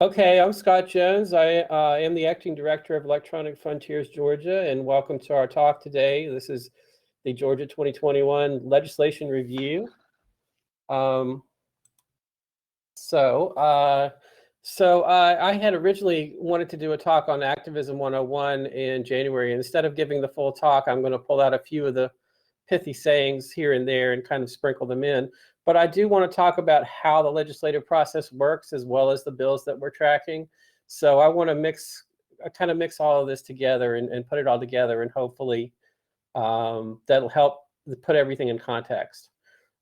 Okay, I'm Scott Jones. I am the Acting Director of Electronic Frontiers Georgia, and welcome to our talk today. This is the Georgia 2021 Legislation Review. I had originally wanted to do a talk on Activism 101 in January. Instead of giving the full talk, I'm going to pull out a few of the pithy sayings here and there and kind of sprinkle them in. But I do want to talk about how the legislative process works as well as the bills that we're tracking. So I want to mix all of this together and put it all together, and hopefully that'll help put everything in context.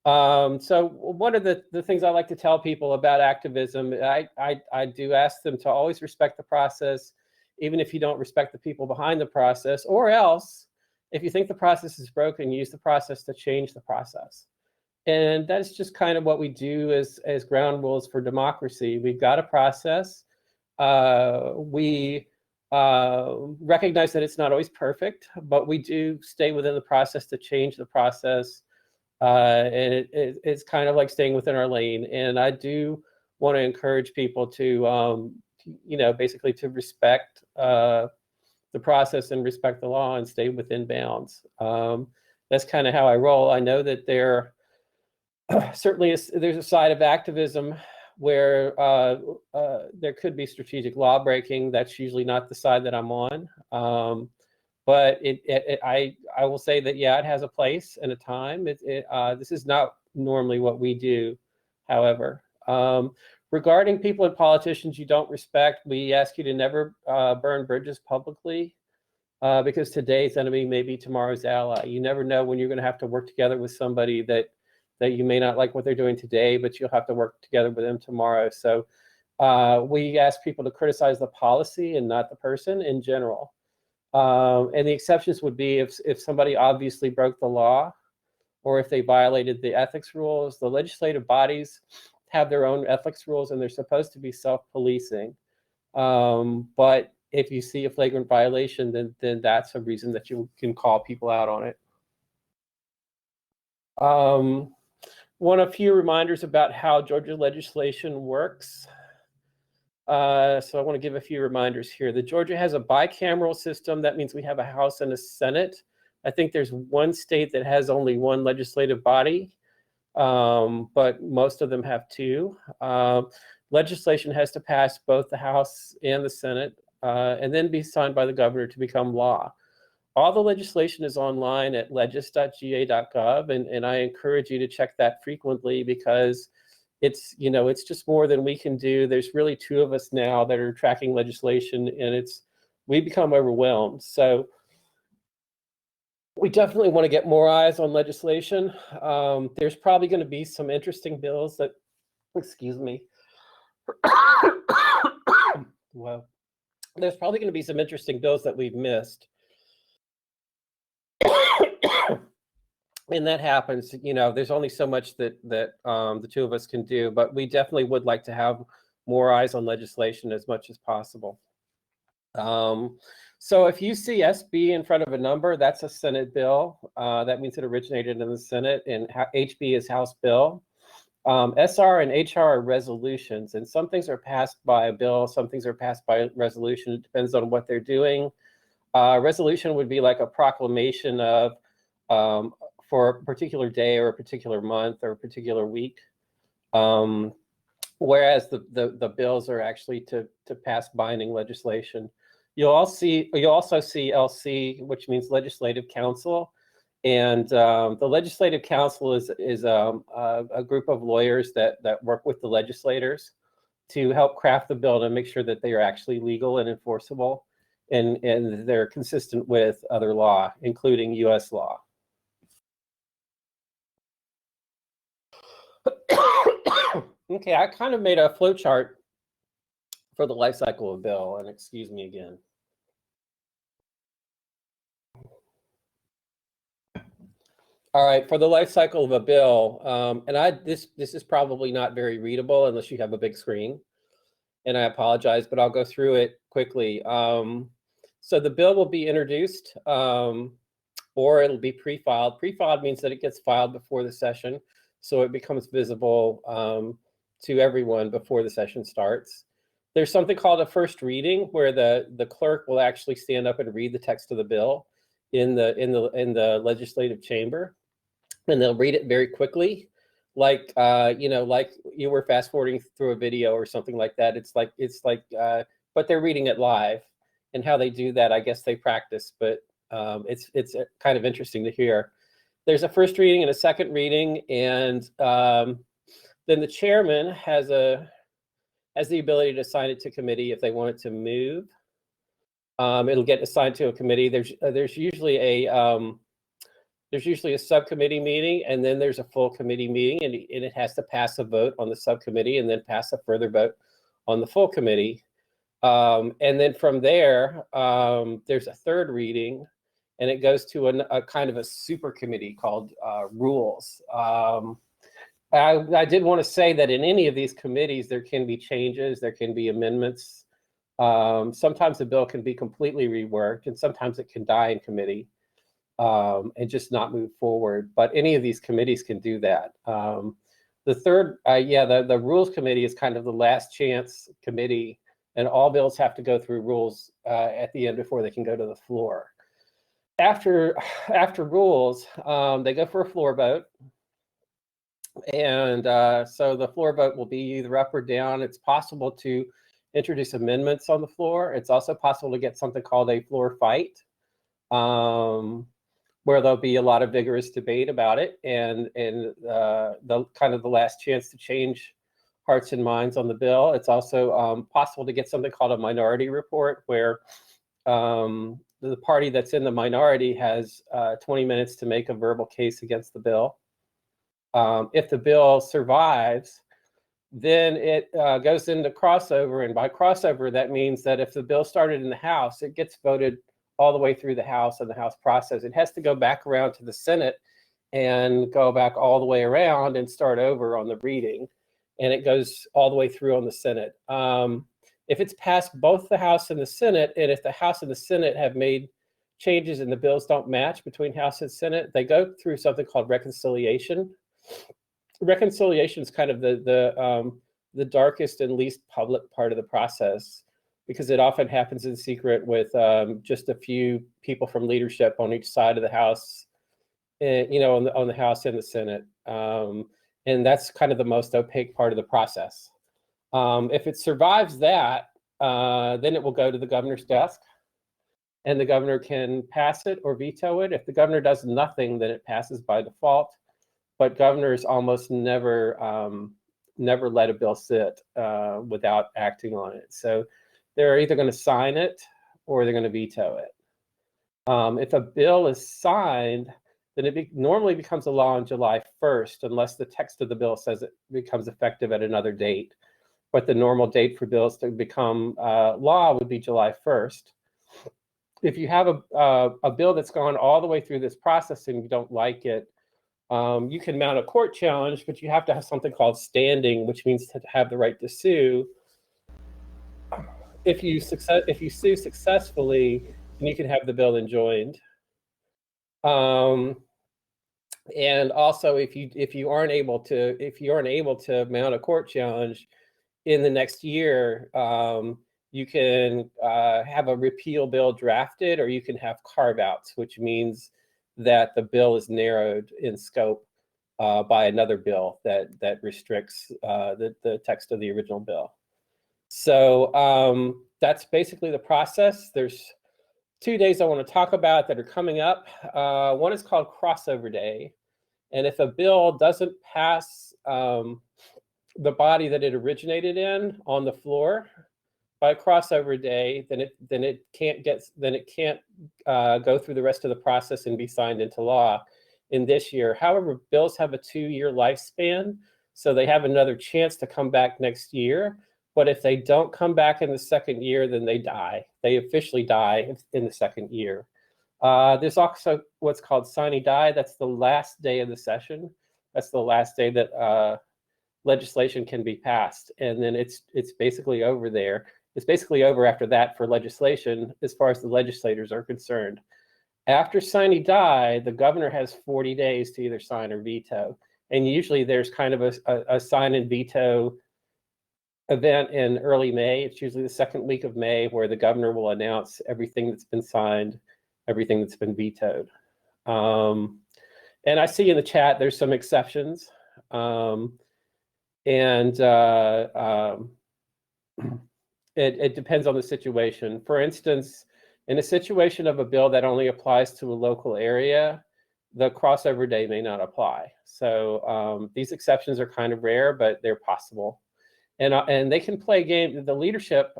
So one of the things I like to tell people about activism, I do ask them to always respect the process, even if you don't respect the people behind the process, or else if you think the process is broken, use the process to change the process. And that's just kind of what we do as ground rules for democracy. We've got a process. We recognize that it's not always perfect, but we do stay within the process to change the process. And it's kind of like staying within our lane. And I do want to encourage people to, basically to respect the process and respect the law and stay within bounds. That's kind of how I roll. I know that certainly there's a side of activism where there could be strategic law breaking. That's usually not the side that I'm on. But I will say that, yeah, it has a place and a time. This is not normally what we do, however. Regarding people and politicians you don't respect, we ask you to never burn bridges publicly because today's enemy may be tomorrow's ally. You never know when you're going to have to work together with somebody that you may not like what they're doing today, but you'll have to work together with them tomorrow. So we ask people to criticize the policy and not the person in general. And the exceptions would be if somebody obviously broke the law or if they violated the ethics rules. The legislative bodies have their own ethics rules and they're supposed to be self-policing. But if you see a flagrant violation, then that's a reason that you can call people out on it. A few reminders about how Georgia legislation works. So I want to give a few reminders here. The Georgia has a bicameral system. That means we have a House and a Senate. I think there's one state that has only one legislative body, but most of them have two. Legislation has to pass both the House and the Senate and then be signed by the governor to become law. All the legislation is online at legis.ga.gov, and I encourage you to check that frequently because it's just more than we can do. There's really two of us now that are tracking legislation, and we become overwhelmed. So we definitely want to get more eyes on legislation. There's probably going to be some interesting bills that, excuse me. Well, there's probably going to be some interesting bills that we've missed. And that happens, there's only so much that the two of us can do, but we definitely would like to have more eyes on legislation as much as possible. So if you see SB in front of a number, that's a Senate bill. That means it originated in the Senate, and HB is House bill. SR and HR are resolutions, and some things are passed by a bill, some things are passed by resolution. It depends on what they're doing. Resolution would be like a proclamation of for a particular day or a particular month or a particular week, whereas the bills are actually to pass binding legislation. You'll also see LC, which means Legislative Council, and the Legislative Council is a group of lawyers that work with the legislators to help craft the bill to make sure that they are actually legal and enforceable, and they're consistent with other law, including U.S. law. Okay, I kind of made a flow chart for the life cycle of a bill, and excuse me again. All right, for the life cycle of a bill, and this is probably not very readable unless you have a big screen, and I apologize, but I'll go through it quickly. So the bill will be introduced, or it'll be pre-filed. Pre-filed means that it gets filed before the session, so it becomes visible to everyone before the session starts. There's something called a first reading, where the clerk will actually stand up and read the text of the bill in the legislative chamber, and they'll read it very quickly, like like you were fast forwarding through a video or something like that. But they're reading it live, and how they do that, I guess they practice, but it's kind of interesting to hear. There's a first reading and a second reading, and then the chairman has the ability to assign it to committee if they want it to move. It'll get assigned to a committee. There's usually a subcommittee meeting, and then there's a full committee meeting, and it has to pass a vote on the subcommittee and then pass a further vote on the full committee. And then from there, there's a third reading, and it goes to a kind of a super committee called rules. I did want to say that in any of these committees, there can be changes, there can be amendments. Sometimes the bill can be completely reworked, and sometimes it can die in committee and just not move forward. But any of these committees can do that. The third, the Rules Committee is kind of the last chance committee, and all bills have to go through rules at the end before they can go to the floor. After rules, they go for a floor vote. And so the floor vote will be either up or down. It's possible to introduce amendments on the floor. It's also possible to get something called a floor fight, where there'll be a lot of vigorous debate about it, and the kind of the last chance to change hearts and minds on the bill. It's also possible to get something called a minority report, where the party that's in the minority has 20 minutes to make a verbal case against the bill. If the bill survives, then it goes into crossover, and by crossover, that means that if the bill started in the House, it gets voted all the way through the House and the House process. It has to go back around to the Senate and go back all the way around and start over on the reading, and it goes all the way through on the Senate. If it's passed both the House and the Senate, and if the House and the Senate have made changes and the bills don't match between House and Senate, they go through something called reconciliation. Reconciliation is kind of the darkest and least public part of the process, because it often happens in secret with just a few people from leadership on each side of the House, on the House and the Senate, and that's kind of the most opaque part of the process. If it survives that, then it will go to the governor's desk, and the governor can pass it or veto it. If the governor does nothing, then it passes by default. But governors almost never let a bill sit without acting on it. So they're either going to sign it or they're going to veto it. If a bill is signed, then it normally becomes a law on July 1st, unless the text of the bill says it becomes effective at another date. But the normal date for bills to become law would be July 1st. If you have a bill that's gone all the way through this process and you don't like it, you can mount a court challenge, but you have to have something called standing, which means to have the right to sue. If you sue successfully, then you can have the bill enjoined. And also, if you aren't able to mount a court challenge in the next year, you can have a repeal bill drafted, or you can have carve-outs, which means that the bill is narrowed in scope by another bill that restricts the text of the original bill. So that's basically the process. There's 2 days I want to talk about that are coming up. One is called Crossover Day. And if a bill doesn't pass the body that it originated in on the floor by Crossover Day, then it can't go through the rest of the process and be signed into law in this year. However, bills have a 2-year lifespan, so they have another chance to come back next year. But if they don't come back in the second year, then they die. They officially die in the second year. There's also what's called sine die. That's the last day of the session. That's the last day that legislation can be passed, and then it's basically over there. It's basically over after that for legislation, as far as the legislators are concerned. After sine die, the governor has 40 days to either sign or veto, and usually there's kind of a sign and veto event in early May. It's usually the second week of May where the governor will announce everything that's been signed, everything that's been vetoed. And I see in the chat there's some exceptions. It depends on the situation. For instance, in a situation of a bill that only applies to a local area, the crossover day may not apply. So these exceptions are kind of rare, but they're possible. And they can play games. The leadership,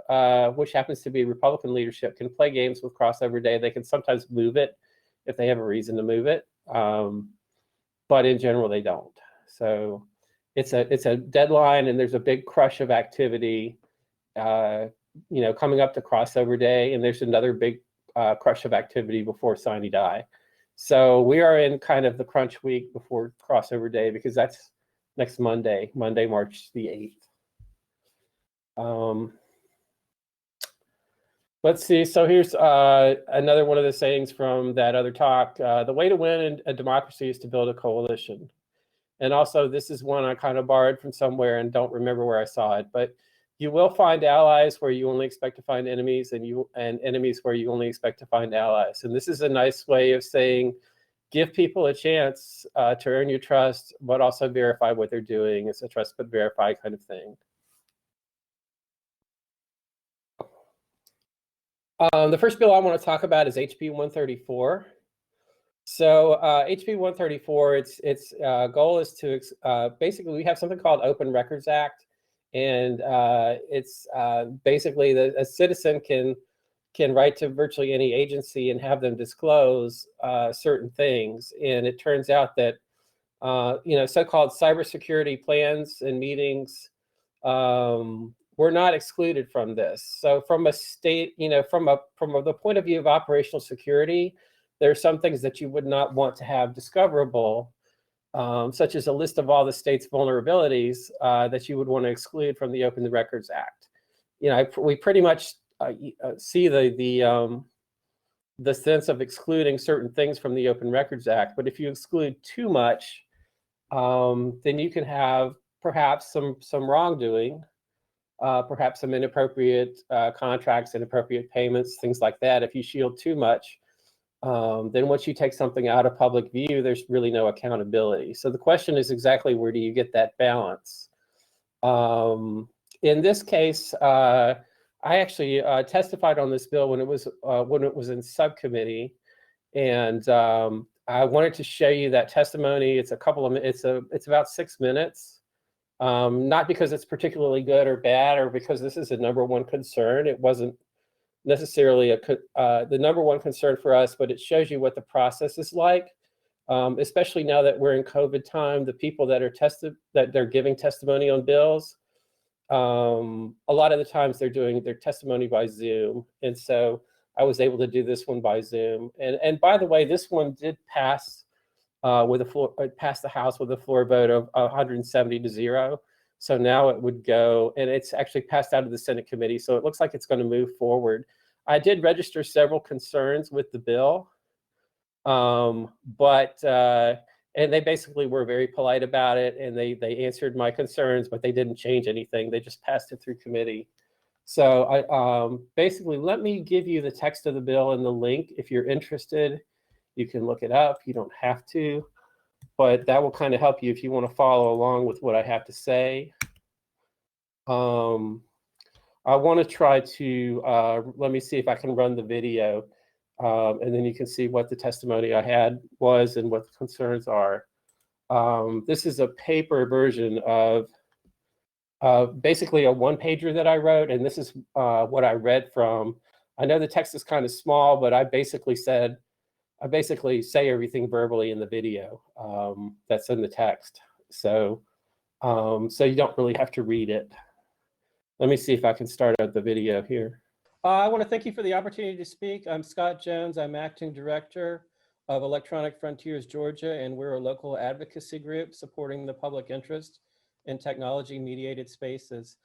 which happens to be Republican leadership, can play games with crossover day. They can sometimes move it if they have a reason to move it, but in general they don't. So it's a deadline, and there's a big crush of activity, coming up to crossover day, and there's another big crush of activity before sine die. So we are in kind of the crunch week before crossover day, because that's next Monday, March the 8th. Let's see. So here's another one of the sayings from that other talk. The way to win a democracy is to build a coalition. And also, this is one I kind of borrowed from somewhere and don't remember where I saw it. But you will find allies where you only expect to find enemies, and enemies where you only expect to find allies. And this is a nice way of saying, give people a chance to earn your trust, but also verify what they're doing. It's a trust but verify kind of thing. The first bill I want to talk about is HB 134. So HB 134, its goal is to basically, we have something called Open Records Act, and it's basically a citizen can write to virtually any agency and have them disclose certain things. And it turns out that so-called cybersecurity plans and meetings were not excluded from this. So from a state, from the point of view of operational security, there are some things that you would not want to have discoverable, such as a list of all the state's vulnerabilities that you would want to exclude from the Open Records Act. We pretty much see the sense of excluding certain things from the Open Records Act, but if you exclude too much, then you can have perhaps some wrongdoing, perhaps some inappropriate contracts, inappropriate payments, things like that. If you shield too much, then once you take something out of public view, there's really no accountability. So the question is exactly where do you get that balance? In this case, I actually testified on this bill when it was in subcommittee, and I wanted to show you that testimony. It's it's about 6 minutes. Not because it's particularly good or bad, or because this is a number one concern. It wasn't necessarily the number one concern for us, but it shows you what the process is like, especially now that we're in COVID time. The people that they're giving testimony on bills, a lot of the times they're doing their testimony by Zoom, and so I was able to do this one by Zoom. And by the way, this one did pass passed the House with a floor vote of 170 to 0. So now it would go, and it's actually passed out of the Senate committee. So it looks like it's going to move forward. I did register several concerns with the bill, and they basically were very polite about it, and they answered my concerns, but they didn't change anything. They just passed it through committee. So basically, let me give you the text of the bill and the link. If you're interested, you can look it up. You don't have to, but that will kind of help you if you want to follow along with what I have to say. I want to try to, let me see if I can run the video, and then you can see what the testimony I had was and what the concerns are. This is a paper version of basically a one-pager that I wrote, and this is what I read from. I know the text is kind of small, but I basically say everything verbally in the video that's in the text. So you don't really have to read it. Let me see if I can start out the video here. I want to thank you for the opportunity to speak. I'm Scott Jones. I'm Acting Director of Electronic Frontiers Georgia, and we're a local advocacy group supporting the public interest in technology-mediated spaces.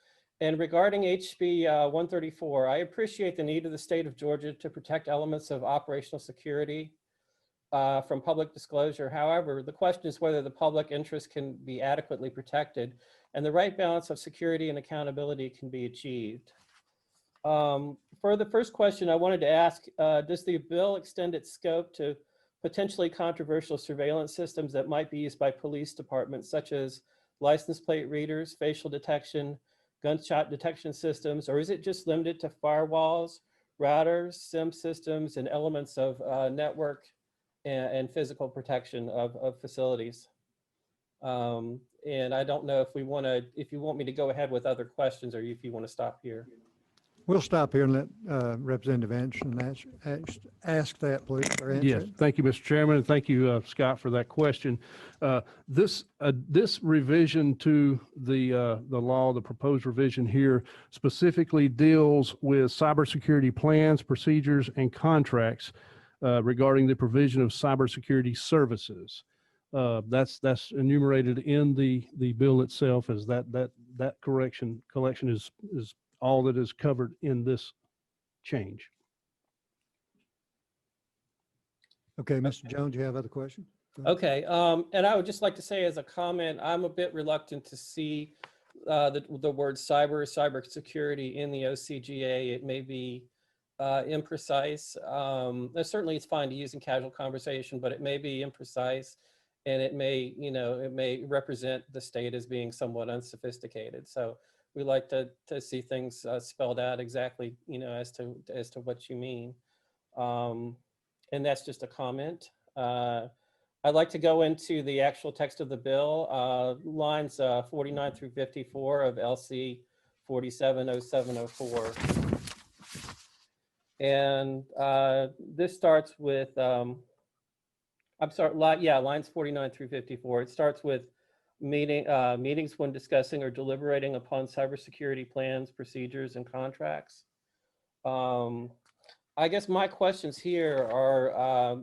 And regarding HB 134, I appreciate the need of the state of Georgia to protect elements of operational security from public disclosure. However, the question is whether the public interest can be adequately protected and the right balance of security and accountability can be achieved. For the first question, I wanted to ask, does the bill extend its scope to potentially controversial surveillance systems that might be used by police departments, such as license plate readers, facial detection, gunshot detection systems, or is it just limited to firewalls, routers, SIM systems, and elements of network and physical protection of facilities? And I don't know if you want me to go ahead with other questions or if you want to stop here. We'll stop here and let Representative Anderson ask that, please. Or answer Yes, it. thank you, Mr. Chairman, and thank you, Scott, for that question. This revision to the law, the proposed revision here, specifically deals with cybersecurity plans, procedures, and contracts regarding the provision of cybersecurity services. That's enumerated in the bill itself, as that collection is all that is covered in this change. Okay, Mr. Jones, you have other questions? Okay, and I would just like to say as a comment, I'm a bit reluctant to see the word cybersecurity in the OCGA. It may be imprecise. Certainly it's fine to use in casual conversation, but it may be imprecise, and it may represent the state as being somewhat unsophisticated. So we like to see things spelled out exactly, as to what you mean. And that's just a comment. I'd like to go into the actual text of the bill, lines 49 through 54 of LC 470704. And this starts with, lines 49 through 54. It starts with meetings when discussing or deliberating upon cybersecurity plans, procedures, and contracts. I guess my questions here are,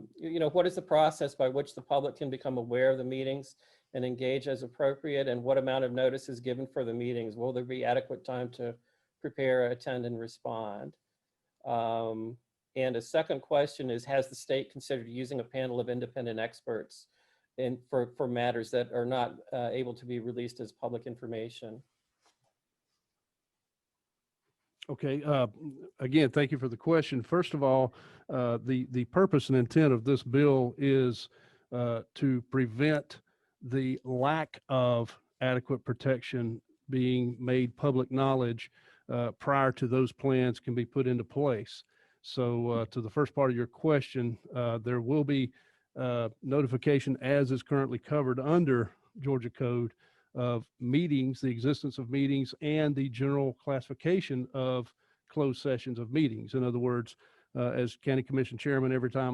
what is the process by which the public can become aware of the meetings and engage as appropriate, and what amount of notice is given for the meetings? Will there be adequate time to prepare, attend, and respond? And a second question is, has the state considered using a panel of independent experts for matters that are not able to be released as public information? Okay, again, thank you for the question. First of all, the purpose and intent of this bill is to prevent the lack of adequate protection being made public knowledge prior to those plans can be put into place. So to the first part of your question, there will be notification, as is currently covered under Georgia Code, of meetings, the existence of meetings, and the general classification of closed sessions of meetings. In other words, as County Commission Chairman, every time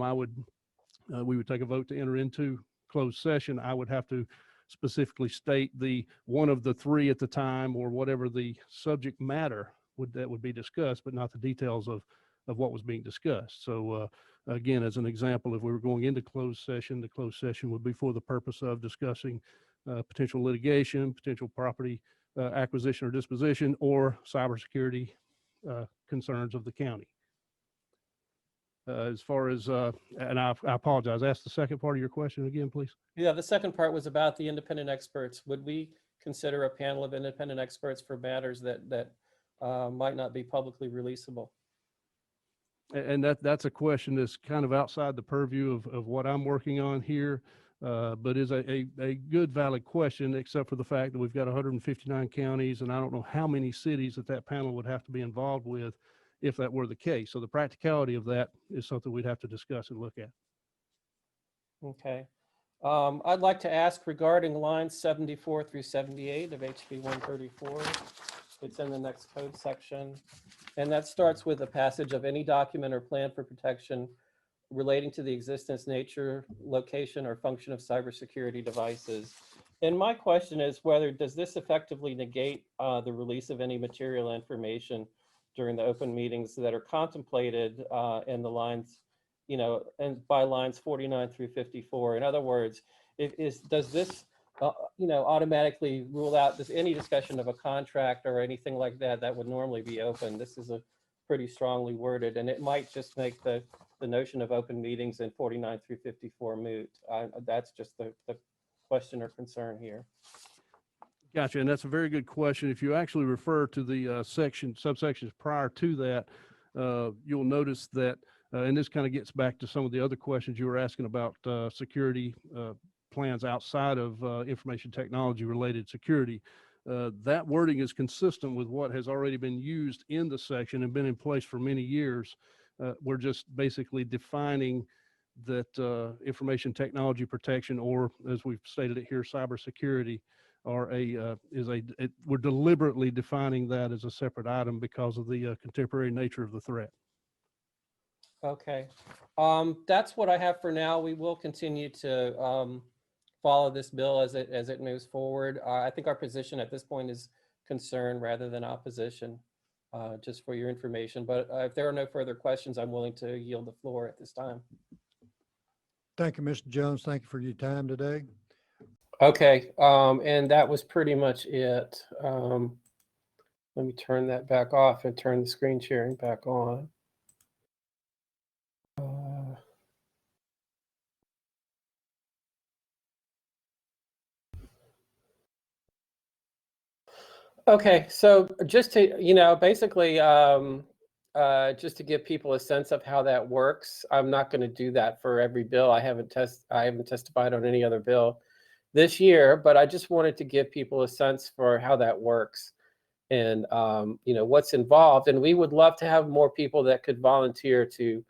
we would take a vote to enter into closed session, I would have to specifically state the one of the three at the time, or whatever the subject matter that would be discussed, but not the details of what was being discussed. So again, as an example, if we were going into closed session, the closed session would be for the purpose of discussing potential litigation, potential property acquisition or disposition, or cybersecurity concerns of the county. As far as, and I apologize, ask the second part of your question again, please. Yeah, the second part was about the independent experts. Would we consider a panel of independent experts for matters that might not be publicly releasable? And that's a question that's kind of outside the purview of what I'm working on here, but is a good, valid question, except for the fact that we've got 159 counties, and I don't know how many cities that panel would have to be involved with if that were the case. So the practicality of that is something we'd have to discuss and look at. Okay. I'd like to ask regarding lines 74 through 78 of HB 134. It's in the next code section. And that starts with a passage of any document or plan for protection relating to the existence, nature, location, or function of cybersecurity devices. And my question is does this effectively negate the release of any material information during the open meetings that are contemplated in the lines, and by lines 49 through 54? In other words, does this automatically rule out any discussion of a contract or anything like that would normally be open? This is a pretty strongly worded, and it might just make the the notion of open meetings in 49 through 54 moot. That's just the question or concern here. Gotcha, and that's a very good question. If you actually refer to the subsections prior to that, you'll notice that, and this kind of gets back to some of the other questions you were asking about security plans outside of information technology related security. That wording is consistent with what has already been used in the section and been in place for many years. We're just basically defining that information technology protection, or as we've stated it here, cybersecurity, we're deliberately defining that as a separate item because of the contemporary nature of the threat. Okay, that's what I have for now. We will continue to follow this bill as it moves forward. I think our position at this point is concern rather than opposition, just for your information. But if there are no further questions, I'm willing to yield the floor at this time. Thank you, Mr. Jones. Thank you for your time today. Okay, and that was pretty much it. Let me turn that back off and turn the screen sharing back on. Okay, so just to, basically, just to give people a sense of how that works, I'm not going to do that for every bill. I haven't testified on any other bill this year, but I just wanted to give people a sense for how that works and, what's involved. And we would love to have more people that could volunteer to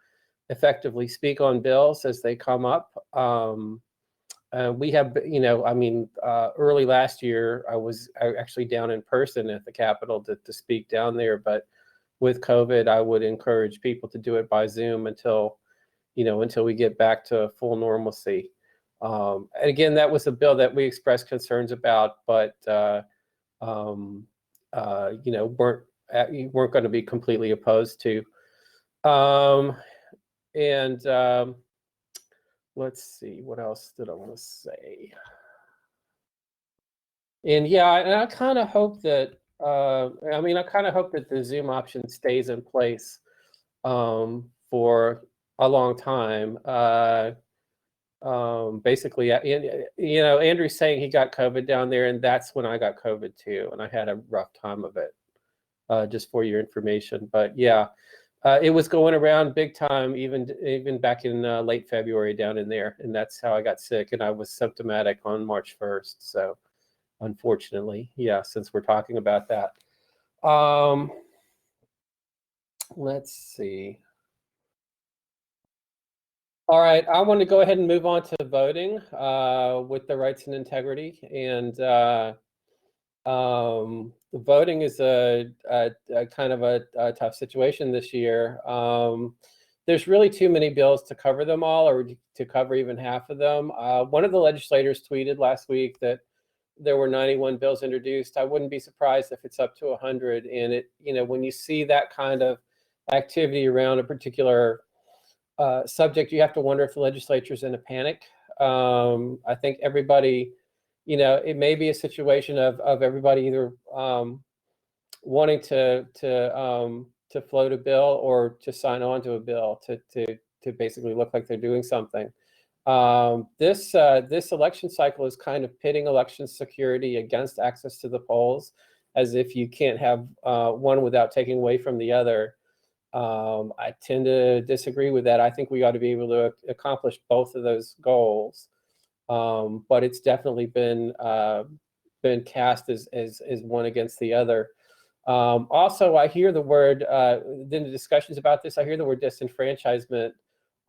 effectively speak on bills as they come up. We have, early last year, I was actually down in person at the Capitol to speak down there. But with COVID, I would encourage people to do it by Zoom until we get back to full normalcy. And again, that was a bill that we expressed concerns about, but weren't going to be completely opposed to. Let's see, what else did I want to say? And yeah, and I kind of hope that the Zoom option stays in place for a long time. Basically, Andrew's saying he got COVID down there, and that's when I got COVID too, and I had a rough time of it, just for your information. But yeah, it was going around big time, even back in late February down in there, and that's how I got sick, and I was symptomatic on March 1st. So unfortunately, yeah, since we're talking about that. Let's see. All right, I want to go ahead and move on to voting with the rights and integrity. And the voting is a kind of a tough situation this year. There's really too many bills to cover them all, or to cover even half of them. One of the legislators tweeted last week that there were 91 bills introduced. I wouldn't be surprised if it's up to 100. And when you see that kind of activity around a particular subject, you have to wonder if the legislature's in a panic. I think everybody, it may be a situation of everybody either wanting to float a bill or to sign on to a bill to basically look like they're doing something. This election cycle is kind of pitting election security against access to the polls, as if you can't have one without taking away from the other. I tend to disagree with that. I think we ought to be able to accomplish both of those goals, but it's definitely been cast as one against the other. Also, I hear the word in the discussions about this. I hear the word disenfranchisement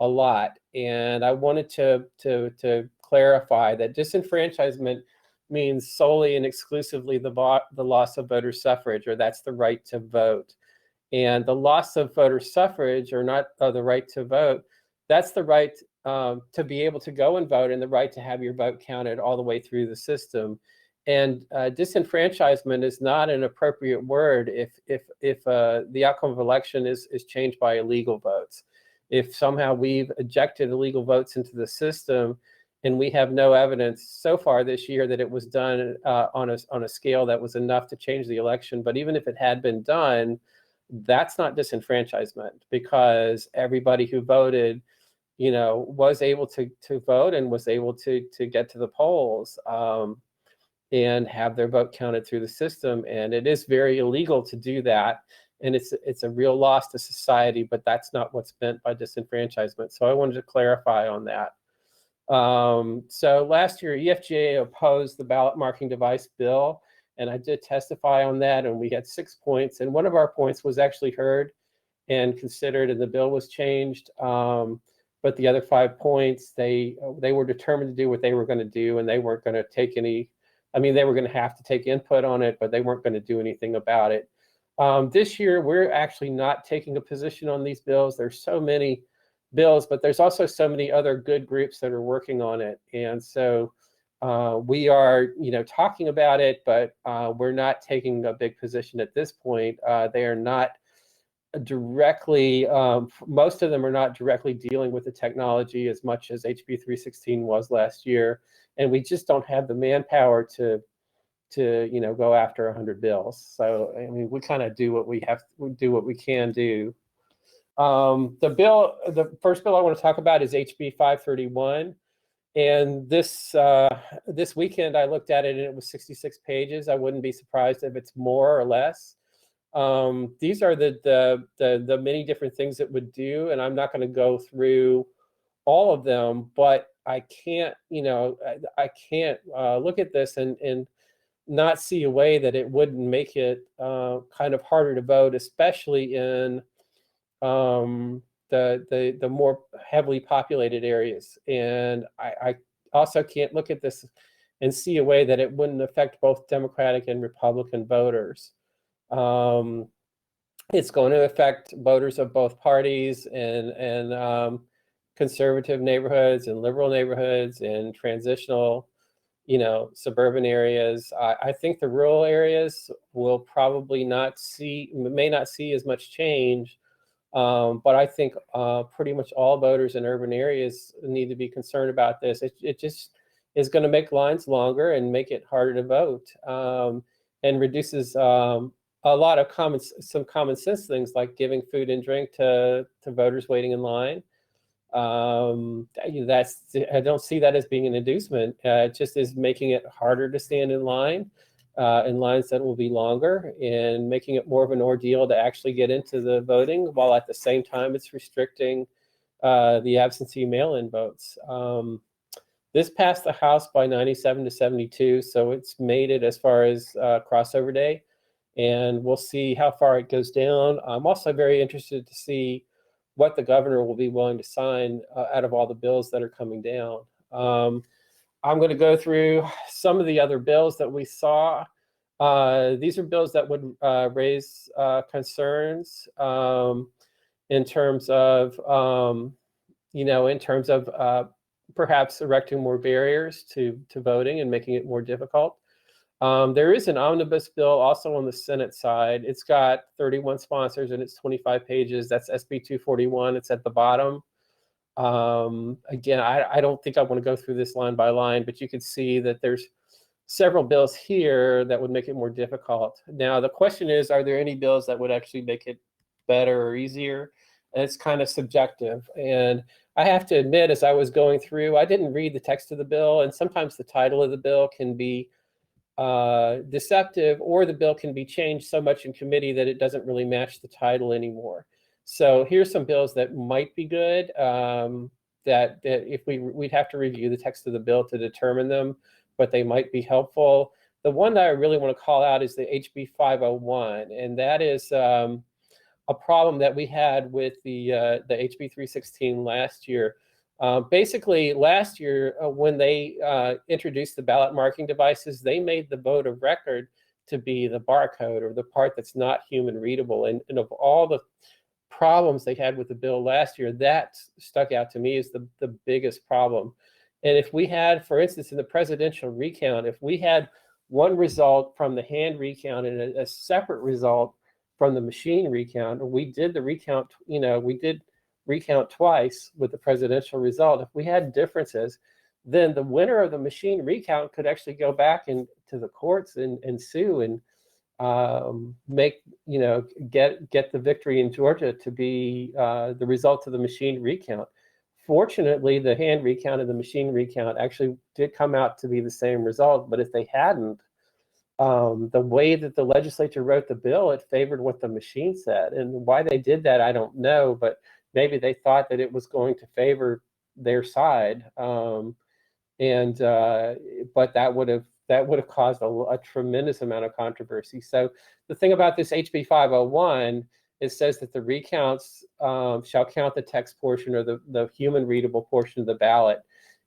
a lot, and I wanted to clarify that disenfranchisement means solely and exclusively the loss of voter suffrage, or that's the right to vote. And the loss of voter suffrage, or not the right to vote, that's the right to be able to go and vote, and the right to have your vote counted all the way through the system. And disenfranchisement is not an appropriate word if the outcome of election is changed by illegal votes. If somehow we've ejected illegal votes into the system, and we have no evidence so far this year that it was done on a scale that was enough to change the election, but even if it had been done, that's not disenfranchisement, because everybody who voted, was able to vote and was able to get to the polls and have their vote counted through the system. And it is very illegal to do that. And it's a real loss to society, but that's not what's meant by disenfranchisement. So I wanted to clarify on that. So last year, EFGA opposed the ballot marking device bill, and I did testify on that, and we had 6 points. And one of our points was actually heard and considered, and the bill was changed. But the other 5 points, they were determined to do what they were going to do, and they weren't going to take any. I mean, they were going to have to take input on it, but they weren't going to do anything about it. This year, we're actually not taking a position on these bills. There's so many bills, but there's also so many other good groups that are working on it. And so we are, talking about it, but we're not taking a big position at this point. They are not directly, most of them are not directly dealing with the technology as much as HB 316 was last year. And we just don't have the manpower to go after 100 bills. So, I mean, we kind of do what we do what we can do. The first bill I want to talk about is HB 531. And this weekend I looked at it and it was 66 pages. I wouldn't be surprised if it's more or less. These are the many different things it would do, and I'm not going to go through all of them, but I can't, I can't look at this and not see a way that it wouldn't make it kind of harder to vote, especially in the more heavily populated areas. And I also can't look at this and see a way that it wouldn't affect both Democratic and Republican voters. It's going to affect voters of both parties and conservative neighborhoods and liberal neighborhoods and transitional, suburban areas. I think the rural areas will probably may not see as much change, but I think pretty much all voters in urban areas need to be concerned about this. It just is going to make lines longer and make it harder to vote, and reduces a lot of some common sense things like giving food and drink to voters waiting in line. I don't see that as being an inducement. It just is making it harder to stand in line, in lines that will be longer, and making it more of an ordeal to actually get into the voting, while at the same time it's restricting the absentee mail-in votes. This passed the House by 97 to 72, so it's made it as far as crossover day, and we'll see how far it goes down. I'm also very interested to see what the governor will be willing to sign out of all the bills that are coming down. I'm going to go through some of the other bills that we saw. These are bills that would raise concerns in terms of, perhaps erecting more barriers to voting and making it more difficult. There is an omnibus bill also on the Senate side. It's got 31 sponsors and it's 25 pages. That's SB 241. It's at the bottom. Again, I don't think I want to go through this line by line, but you can see that there's several bills here that would make it more difficult. Now, the question is, are there any bills that would actually make it better or easier? And it's kind of subjective. And I have to admit, as I was going through, I didn't read the text of the bill, and sometimes the title of the bill can be deceptive, or the bill can be changed so much in committee that it doesn't really match the title anymore. So here's some bills that might be good, that if we'd have to review the text of the bill to determine them, but they might be helpful. The one that I really want to call out is the HB 501, and that is a problem that we had with the HB 316 last year. Basically, last year, when they introduced the ballot marking devices, they made the vote of record to be the barcode, or the part that's not human readable. And of all the problems they had with the bill last year, that stuck out to me as the biggest problem. And if we had, for instance, in the presidential recount, if we had one result from the hand recount and a separate result from the machine recount, we did the recount, we did recount twice with the presidential result. If we had differences, then the winner of the machine recount could actually go back to the courts and sue make, get the victory in Georgia to be the result of the machine recount. Fortunately, the hand recount and the machine recount actually did come out to be the same result. But if they hadn't, the way that the legislature wrote the bill, it favored what the machine said. And why they did that, I don't know. But maybe they thought that it was going to favor their side. But that would have caused a tremendous amount of controversy. So the thing about this HB 501, it says that the recounts shall count the text portion or the human readable portion of the ballot.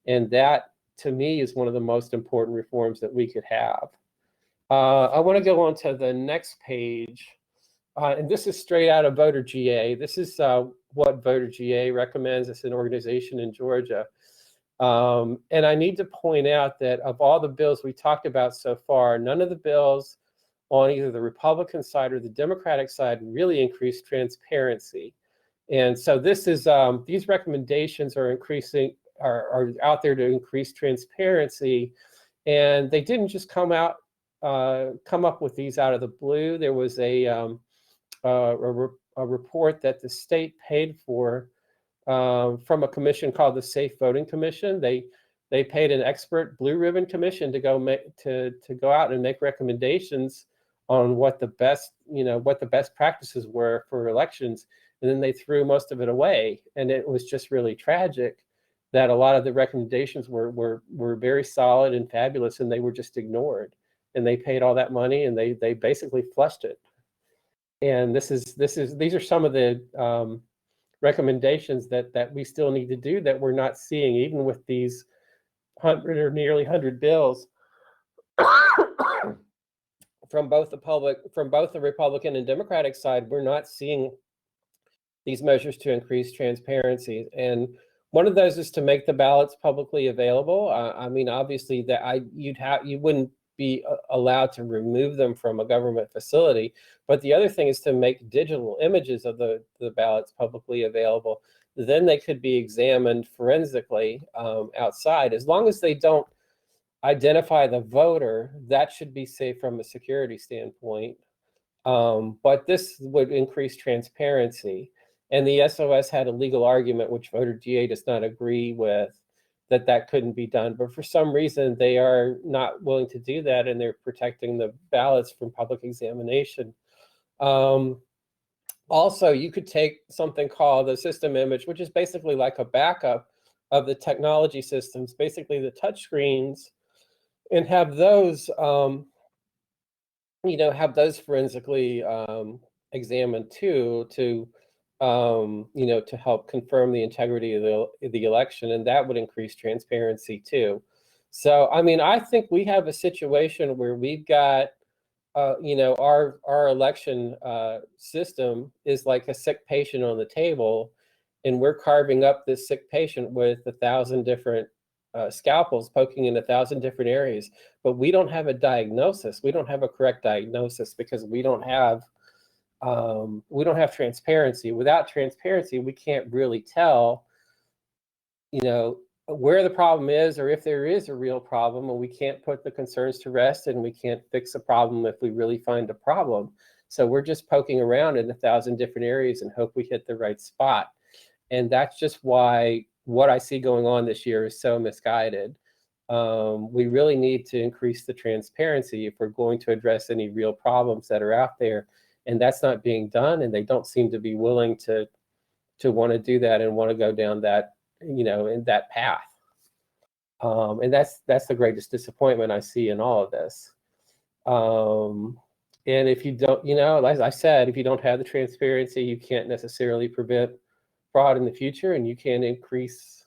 And that, to me, is one of the most important reforms that we could have. I want to go on to the next page. And this is straight out of Voter GA. This is what Voter GA recommends. It's an organization in Georgia. And I need to point out that of all the bills we talked about so far, none of the bills on either the Republican side or the Democratic side really increased transparency. And so this is these recommendations are out there to increase transparency. And they didn't just come up with these out of the blue. There was a report that the state paid for from a commission called the Safe Voting Commission. They paid an expert blue ribbon commission to go go out and make recommendations on what the best practices were for elections, and then they threw most of it away. And it was just really tragic that a lot of the recommendations were very solid and fabulous, and they were just ignored. And they paid all that money, and they basically flushed it. And these are some of the recommendations that we still need to do that we're not seeing, even with these 100 or nearly 100 bills from both the Republican and Democratic side. We're not seeing these measures to increase transparency. And one of those is to make the ballots publicly available. I mean, obviously that you wouldn't be allowed to remove them from a government facility. But the other thing is to make digital images of the ballots publicly available. Then they could be examined forensically outside. As long as they don't identify the voter, that should be safe from a security standpoint. But this would increase transparency. And the SOS had a legal argument, which Voter GA does not agree with, that couldn't be done. But for some reason, they are not willing to do that, and they're protecting the ballots from public examination. Also, you could take something called a system image, which is basically like a backup of the technology systems, basically the touch screens, and have those, forensically examined too, to help confirm the integrity of the election, and that would increase transparency too. So, I mean, I think we have a situation where we've got, our election system is like a sick patient on the table, and we're carving up this sick patient with 1,000 different scalpels poking in 1,000 different areas. But we don't have a diagnosis. We don't have a correct diagnosis because we don't have transparency. Without transparency, we can't really tell, where the problem is, or if there is a real problem, and we can't put the concerns to rest, and we can't fix a problem if we really find a problem. So we're just poking around in 1,000 different areas and hope we hit the right spot. And that's just why what I see going on this year is so misguided. We really need to increase the transparency if we're going to address any real problems that are out there. And that's not being done, and they don't seem to be willing to want to do that and want to go down that, in that path. And that's the greatest disappointment I see in all of this. And if you don't, as I said, if you don't have the transparency, you can't necessarily prevent fraud in the future, and you can't increase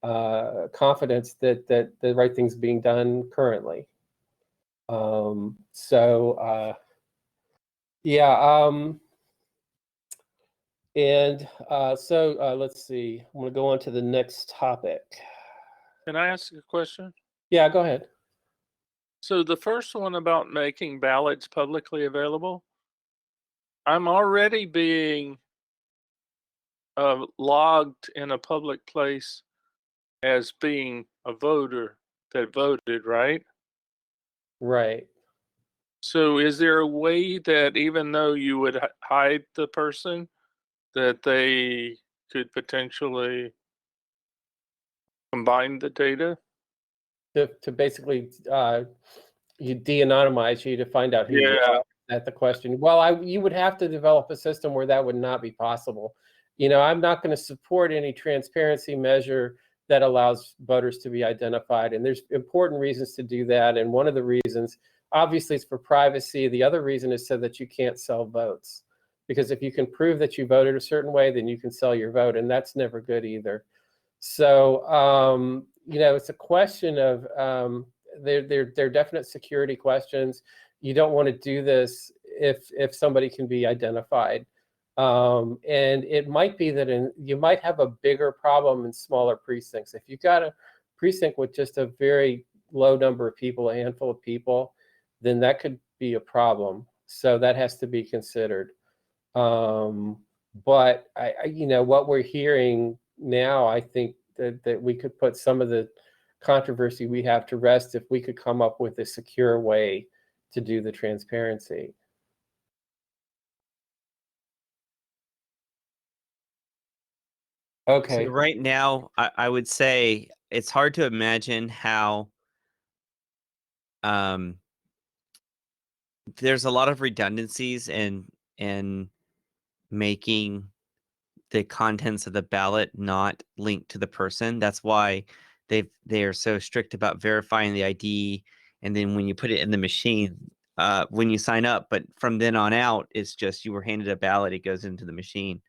confidence that the right thing's being done currently. Let's see. I'm going to go on to the next topic. Can I ask a question? Yeah, go ahead. So the first one about making ballots publicly available, I'm already being logged in a public place as being a voter that voted, right? Right. So is there a way that even though you would hide the person, that they could potentially combine the data? To basically you de-anonymize you to find out who you Yeah. are. At the question, well, you would have to develop a system where that would not be possible. I'm not going to support any transparency measure that allows voters to be identified, and there's important reasons to do that. And one of the reasons, obviously, is for privacy. The other reason is so that you can't sell votes, because if you can prove that you voted a certain way, then you can sell your vote, and that's never good either. So it's a question of they're definite security questions. You don't want to do this if somebody can be identified. And it might be that you might have a bigger problem in smaller precincts. If you've got a precinct with just a very low number of people, a handful of people, then that could be a problem. So that has to be considered. But what we're hearing now, I think that we could put some of the controversy we have to rest if we could come up with a secure way to do the transparency. Okay. So right now, I would say it's hard to imagine how there's a lot of redundancies in making the contents of the ballot not linked to the person. That's why they are so strict about verifying the ID, and then when you put it in the machine, when you sign up, but from then on out, it's just you were handed a ballot, it goes into the machine.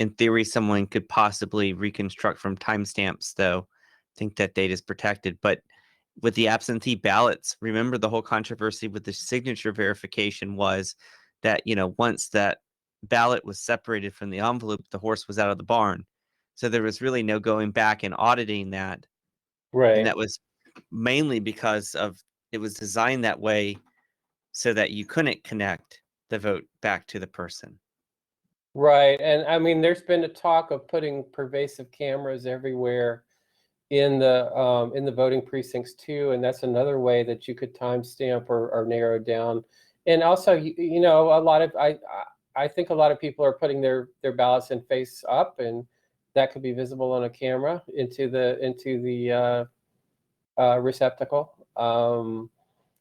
In theory, someone could possibly reconstruct from timestamps, though. I think that data is protected. But with the absentee ballots, remember the whole controversy with the signature verification was that, once that ballot was separated from the envelope, the horse was out of the barn. So there was really no going back and auditing that. Right. And that was mainly because it was designed that way so that you couldn't connect the vote back to the person. Right. And I mean, there's been a talk of putting pervasive cameras everywhere in the voting precincts too, and that's another way that you could timestamp or narrow down. And also, a lot of I think a lot of people are putting their ballots in face up, and that could be visible on a camera into the receptacle.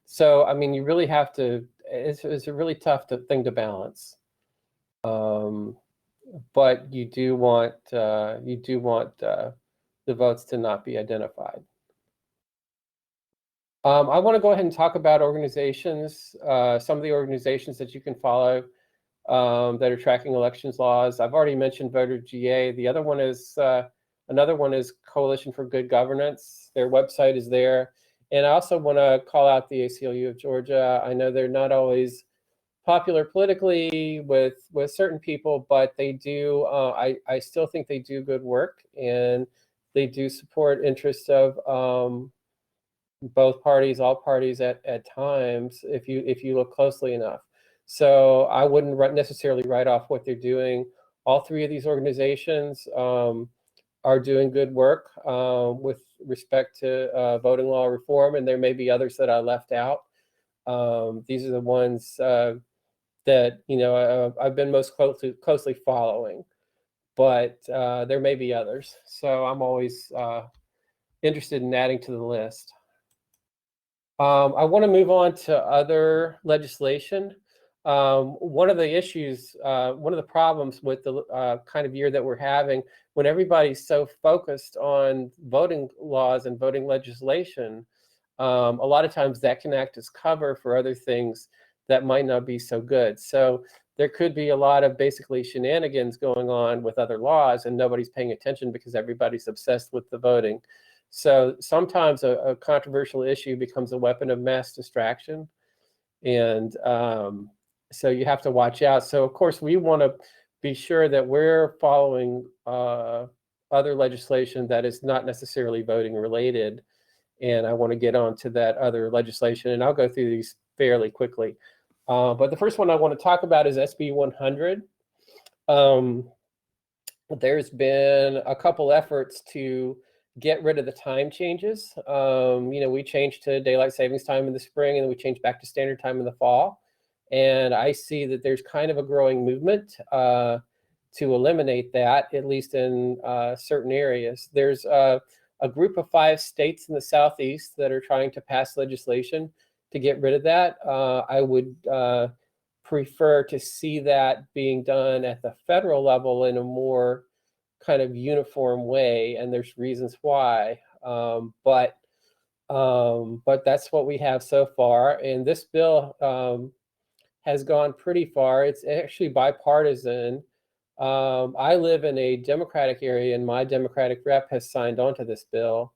So I mean, you really have to. It's a really tough thing to balance. But you do want the votes to not be identified. I want to go ahead and talk about organizations, some of the organizations that you can follow that are tracking elections laws. I've already mentioned Voter GA. The other one is another one is Coalition for Good Governance. Their website is there. And I also want to call out the ACLU of Georgia. I know they're not always popular politically with certain people, but they do. I still think they do good work, and they do support interests of both parties, all parties at times, if you look closely enough. So I wouldn't necessarily write off what they're doing. All three of these organizations are doing good work with respect to voting law reform, and there may be others that I left out. These are the ones that I've been most closely following, but there may be others. So I'm always interested in adding to the list. I want to move on to other legislation. One of the issues, one of the problems with the kind of year that we're having, when everybody's so focused on voting laws and voting legislation, a lot of times that can act as cover for other things that might not be so good. So there could be a lot of basically shenanigans going on with other laws, and nobody's paying attention because everybody's obsessed with the voting. So sometimes a controversial issue becomes a weapon of mass distraction. And so you have to watch out. So of course, we want to be sure that we're following other legislation that is not necessarily voting related. And I want to get on to that other legislation, and I'll go through these fairly quickly. But the first one I want to talk about is SB 100. There's been a couple efforts to get rid of the time changes. We changed to daylight savings time in the spring, and then we changed back to standard time in the fall. And I see that there's kind of a growing movement to eliminate that, at least in certain areas. There's a group of 5 states in the Southeast that are trying to pass legislation to get rid of that. I would prefer to see that being done at the federal level in a more kind of uniform way, and there's reasons why. But that's what we have so far. And this bill has gone pretty far. It's actually bipartisan. I live in a Democratic area, and my Democratic rep has signed on to this bill.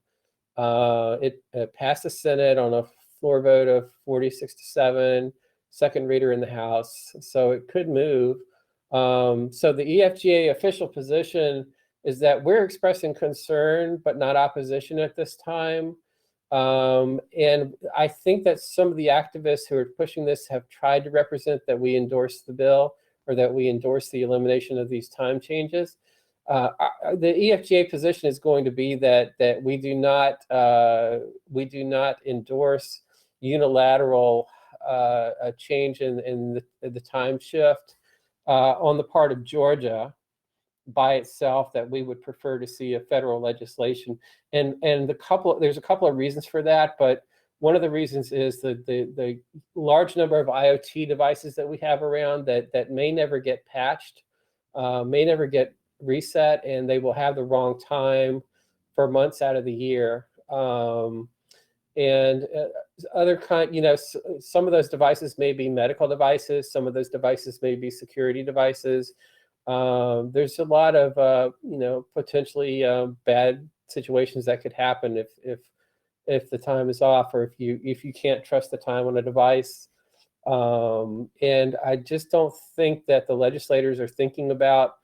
It passed the Senate on a floor vote of 46-7, second reader in the House, so it could move. So the EFGA official position is that we're expressing concern but not opposition at this time. And I think that some of the activists who are pushing this have tried to represent that we endorse the bill, or that we endorse the elimination of these time changes. The EFGA position is going to be that we do not endorse unilateral a change in the time shift on the part of Georgia by itself, that we would prefer to see a federal legislation. And there's a couple of reasons for that, but one of the reasons is the large number of IoT devices that we have around that may never get patched, may never get reset, and they will have the wrong time for months out of the year. And other some of those devices may be medical devices. Some of those devices may be security devices. There's a lot of potentially bad situations that could happen if the time is off, or if you can't trust the time on a device. And I just don't think that the legislators are thinking about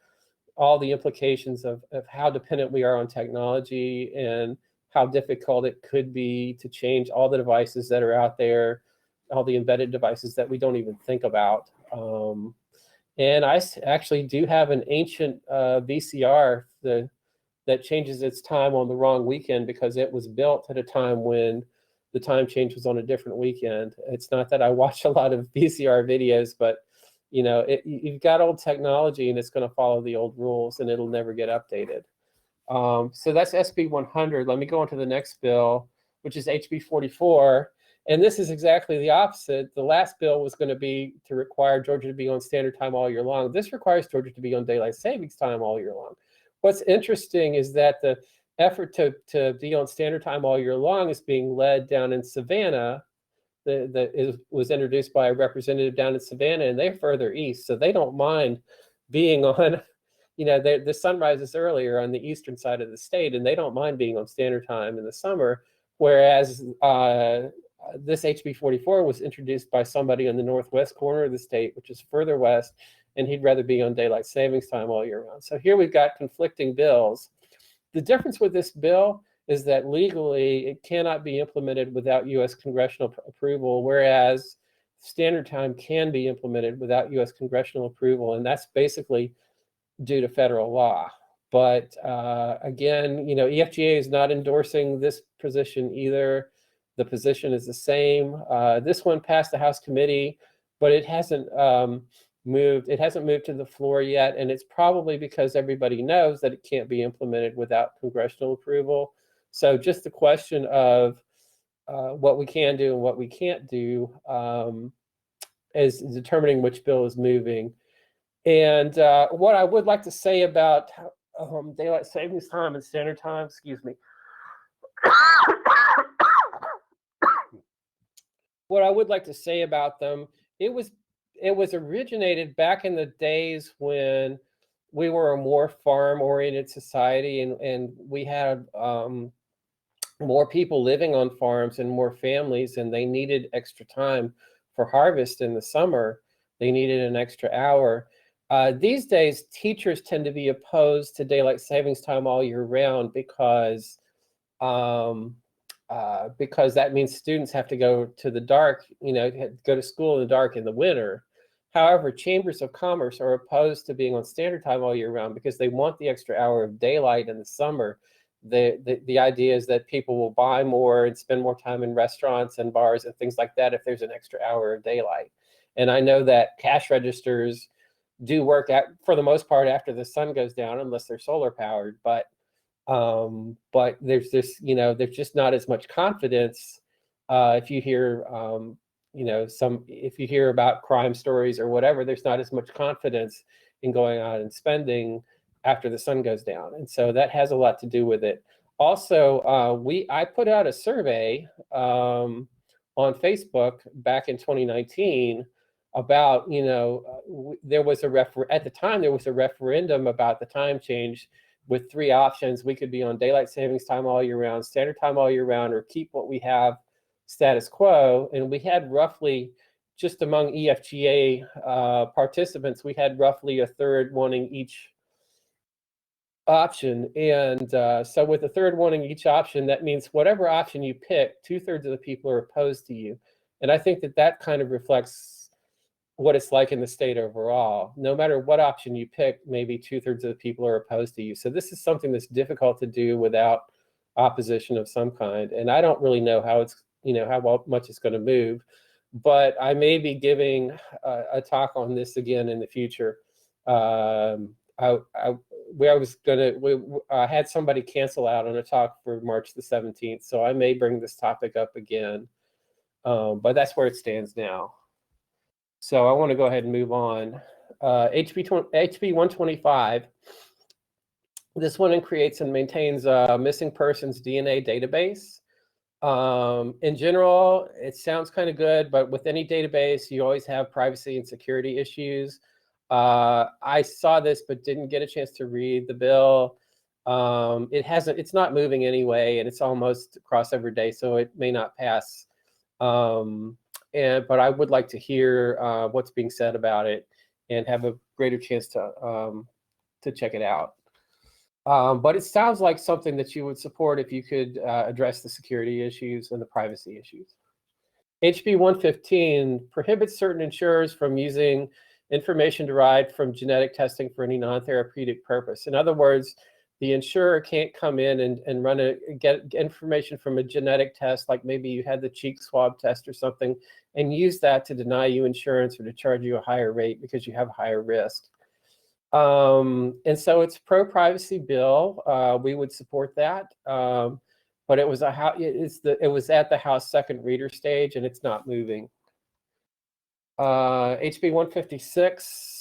all the implications of how dependent we are on technology, and how difficult it could be to change all the devices that are out there, all the embedded devices that we don't even think about. And I actually do have an ancient VCR that changes its time on the wrong weekend, because it was built at a time when the time change was on a different weekend. It's not that I watch a lot of VCR videos, but you've got old technology, and it's going to follow the old rules, and it'll never get updated. So that's SB 100. Let me go on to the next bill, which is HB 44. And this is exactly the opposite. The last bill was going to be to require Georgia to be on standard time all year long. This requires Georgia to be on daylight savings time all year long. What's interesting is that the effort to be on standard time all year long is being led down in Savannah. Was introduced by a representative down in Savannah, and they're further east, so they don't mind being on, the sun rises earlier on the eastern side of the state, and they don't mind being on standard time in the summer, whereas this HB 44 was introduced by somebody in the northwest corner of the state, which is further west, and he'd rather be on daylight savings time all year round. So here we've got conflicting bills. The difference with this bill is that legally it cannot be implemented without U.S. congressional approval, whereas standard time can be implemented without U.S. congressional approval, and that's basically due to federal law. But again, EFGA is not endorsing this position either. The position is the same. This one passed the House committee, but it hasn't moved. It hasn't moved to the floor yet, and it's probably because everybody knows that it can't be implemented without congressional approval. So just the question of what we can do and what we can't do is determining which bill is moving. And what I would like to say about daylight savings time and standard time, excuse me. What I would like to say about them, it was originated back in the days when we were a more farm-oriented society, and we had more people living on farms and more families, and they needed extra time for harvest in the summer. They needed an extra hour. These days, teachers tend to be opposed to daylight savings time all year round because that means students have to go to the dark, go to school in the dark in the winter. However, chambers of commerce are opposed to being on standard time all year round because they want the extra hour of daylight in the summer. the idea is that people will buy more and spend more time in restaurants and bars and things like that if there's an extra hour of daylight. And I know that cash registers do work for the most part after the sun goes down, unless they're solar powered. But there's this, there's just not as much confidence if you hear, if you hear about crime stories or whatever. There's not as much confidence in going out and spending after the sun goes down, and so that has a lot to do with it. Also, I put out a survey on Facebook back in 2019 about, there was at the time there was a referendum about the time change with 3 options. We could be on daylight savings time all year round, standard time all year round, or keep what we have status quo. And we had roughly, just among EFGA participants, we had roughly a third wanting each option. And so with a third wanting each option, that means whatever option you pick, 2/3 of the people are opposed to you. And I think that kind of reflects what it's like in the state overall. No matter what option you pick, maybe 2/3 of the people are opposed to you. So this is something that's difficult to do without opposition of some kind. And I don't really know how it's, how much it's going to move, but I may be giving a talk on this again in the future. I had somebody cancel out on a talk for March the 17th, so I may bring this topic up again. But that's where it stands now. So I want to go ahead and move on. HB 125. This one creates and maintains a missing persons DNA database. In general, it sounds kind of good, but with any database, you always have privacy and security issues. I saw this, but didn't get a chance to read the bill. It's not moving anyway, and it's almost crossover day, so it may not pass. But I would like to hear what's being said about it and have a greater chance to check it out. But it sounds like something that you would support if you could address the security issues and the privacy issues. HB 115 prohibits certain insurers from using information derived from genetic testing for any non-therapeutic purpose. In other words, the insurer can't come in and get information from a genetic test, like maybe you had the cheek swab test or something, and use that to deny you insurance or to charge you a higher rate because you have higher risk. And so it's pro-privacy bill. We would support that, but it was at the House second reader stage, and it's not moving. HB 156.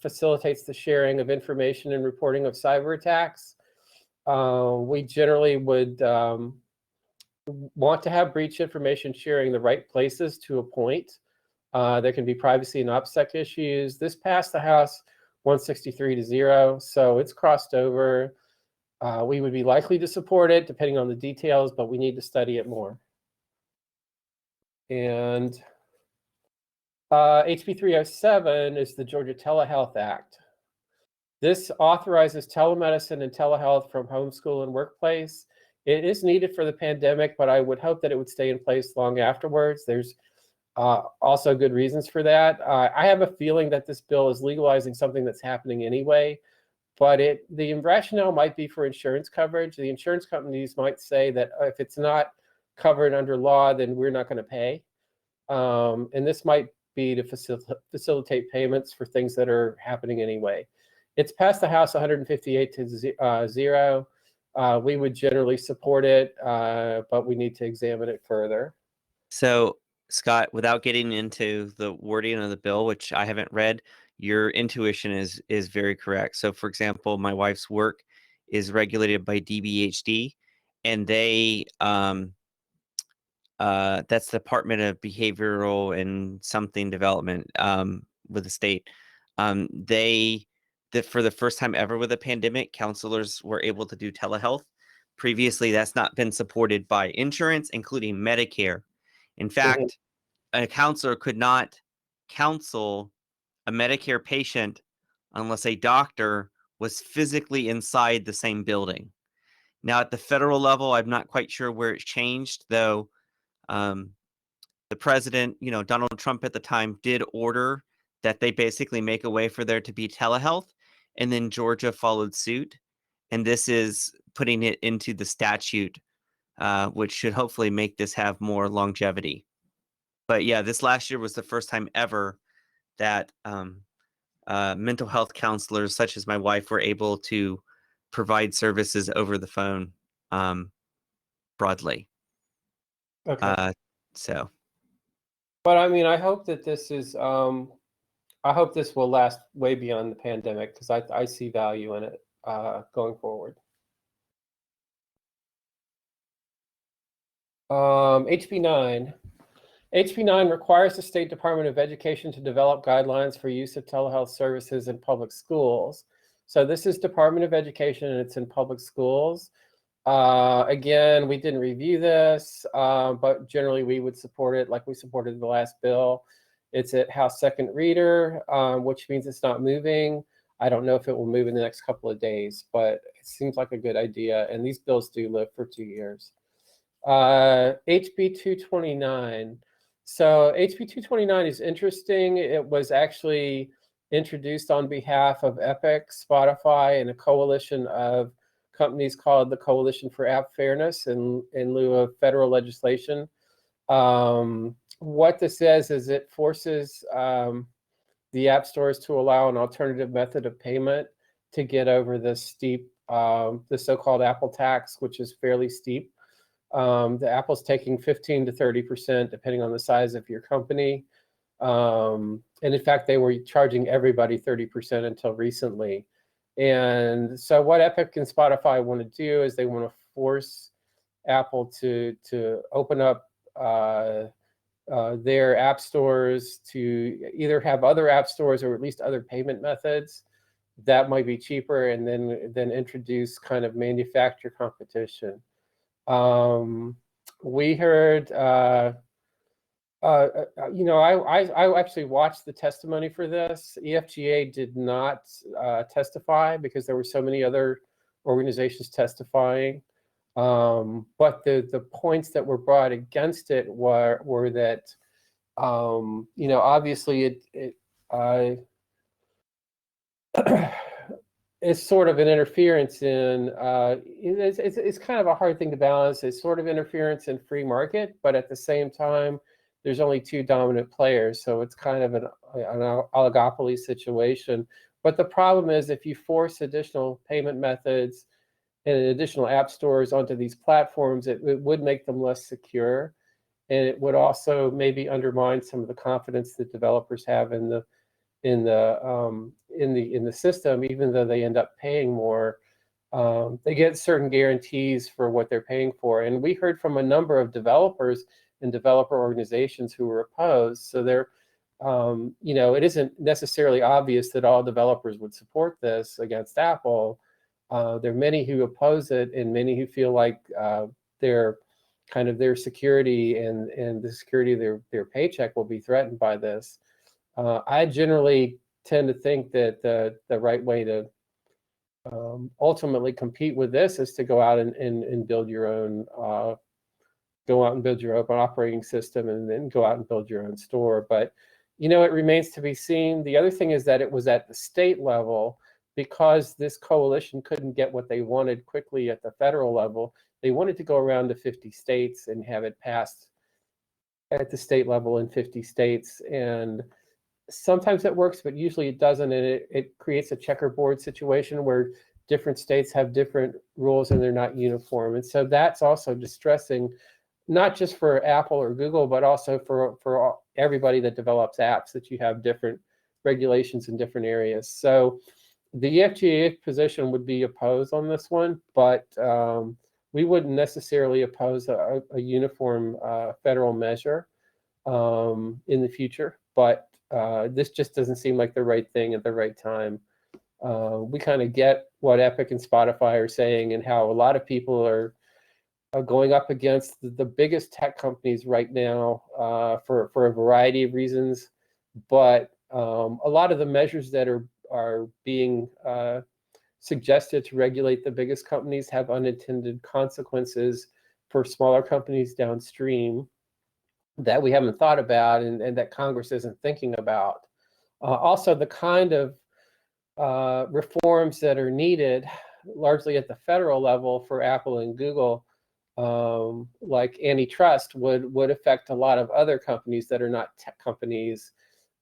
Facilitates the sharing of information and reporting of cyber attacks. We generally would want to have breach information sharing the right places to a point. There can be privacy and OPSEC issues. This passed the House 163-0, so it's crossed over. We would be likely to support it depending on the details, but we need to study it more. And HB 307 is the Georgia Telehealth Act. This authorizes telemedicine and telehealth from home, school, and workplace. It is needed for the pandemic, but I would hope that it would stay in place long afterwards. There's also good reasons for that. I have a feeling that this bill is legalizing something that's happening anyway, but the rationale might be for insurance coverage. The insurance companies might say that if it's not covered under law, then we're not going to pay. And this might be to facilitate payments for things that are happening anyway. It's passed the House 158-0. We would generally support it, but we need to examine it further. So, Scott, without getting into the wording of the bill, which I haven't read, your intuition is very correct. So, for example, my wife's work is regulated by DBHD, and they that's the Department of Behavioral and something development with the state. For the first time ever with a pandemic, counselors were able to do telehealth. Previously, that's not been supported by insurance, including Medicare. In fact, a counselor could not counsel a Medicare patient unless a doctor was physically inside the same building. Now, at the federal level, I'm not quite sure where it's changed, though. The president, Donald Trump at the time, did order that they basically make a way for there to be telehealth, and then Georgia followed suit. and this is putting it into the statute, which should hopefully make this have more longevity. But yeah, this last year was the first time ever that mental health counselors, such as my wife, were able to provide services over the phone broadly. Okay. So But I mean, I hope that this is, I hope this will last way beyond the pandemic, because I see value in it going forward. HB 9. HB 9 requires the State Department of Education to develop guidelines for use of telehealth services in public schools. So this is Department of Education, and it's in public schools. Again, we didn't review this, but generally we would support it like we supported the last bill. It's at House Second Reader, which means it's not moving. I don't know if it will move in the next couple of days, but it seems like a good idea. And these bills do live for 2 years. HB 229. So HB 229 is interesting. It was actually introduced on behalf of Epic, Spotify, and a coalition of companies called the Coalition for App Fairness in lieu of federal legislation. What this says is it forces the app stores to allow an alternative method of payment to get over the steep, the so-called Apple tax, which is fairly steep. The Apple's taking 15 to 30%, depending on the size of your company. And in fact, they were charging everybody 30% until recently. And so what Epic and Spotify want to do is they want to force Apple to open up their app stores to either have other app stores or at least other payment methods that might be cheaper, and then introduce kind of manufacturer competition. We heard, you know, I actually watched the testimony for this. EFGA did not testify because there were so many other organizations testifying. But the points that were brought against it were that, you know, obviously it's sort of an interference in, it's kind of a hard thing to balance. It's sort of interference in free market, but at the same time, there's only two dominant players. So it's kind of an oligopoly situation. But the problem is if you force additional payment methods and additional app stores onto these platforms, it would make them less secure. And it would also maybe undermine some of the confidence that developers have in the system, even though they end up paying more. They get certain guarantees for what they're paying for. And we heard from a number of developers and developer organizations who were opposed. So they're, you know, it isn't necessarily obvious that all developers would support this against Apple. There are many who oppose it, and many who feel like their security and the security of their paycheck will be threatened by this. I generally tend to think that the right way to ultimately compete with this is to go out and build your own, go out and build your open operating system, and then go out and build your own store. But, you know, it remains to be seen. The other thing is that it was at the state level, because this coalition couldn't get what they wanted quickly at the federal level. They wanted to go around to 50 states and have it passed at the state level in 50 states. And sometimes it works, but usually it doesn't. And it creates a checkerboard situation where different states have different rules and they're not uniform. And so that's also distressing, not just for Apple or Google, but also for everybody that develops apps, that you have different regulations in different areas. So the FGA position would be opposed on this one, but we wouldn't necessarily oppose a uniform federal measure in the future. But this just doesn't seem like the right thing at the right time. We kind of get what Epic and Spotify are saying, and how a lot of people are going up against the biggest tech companies right now for a variety of reasons. But a lot of the measures that are being suggested to regulate the biggest companies have unintended consequences for smaller companies downstream that we haven't thought about, and that Congress isn't thinking about. Also, the kind of reforms that are needed, largely at the federal level for Apple and Google, like antitrust would affect a lot of other companies that are not tech companies.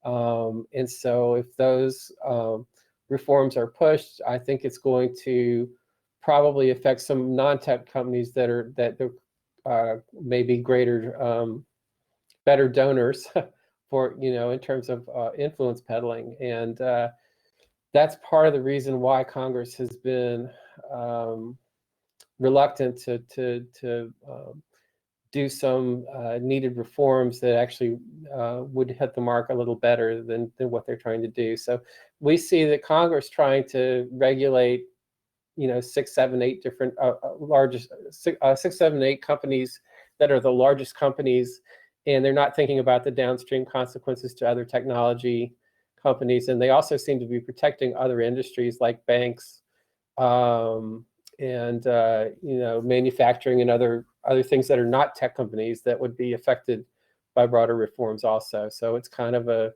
And so if those reforms are pushed, I think it's going to probably affect some non-tech companies that maybe better donors for, in terms of influence peddling. And that's part of the reason why Congress has been reluctant to do some needed reforms that actually would hit the mark a little better than what they're trying to do. So we see that Congress trying to regulate, 6, 7, 8 different largest 6, 7, 8 companies that are the largest companies, and they're not thinking about the downstream consequences to other technology companies. And they also seem to be protecting other industries like banks, and manufacturing and other things that are not tech companies that would be affected by broader reforms also. So it's kind of a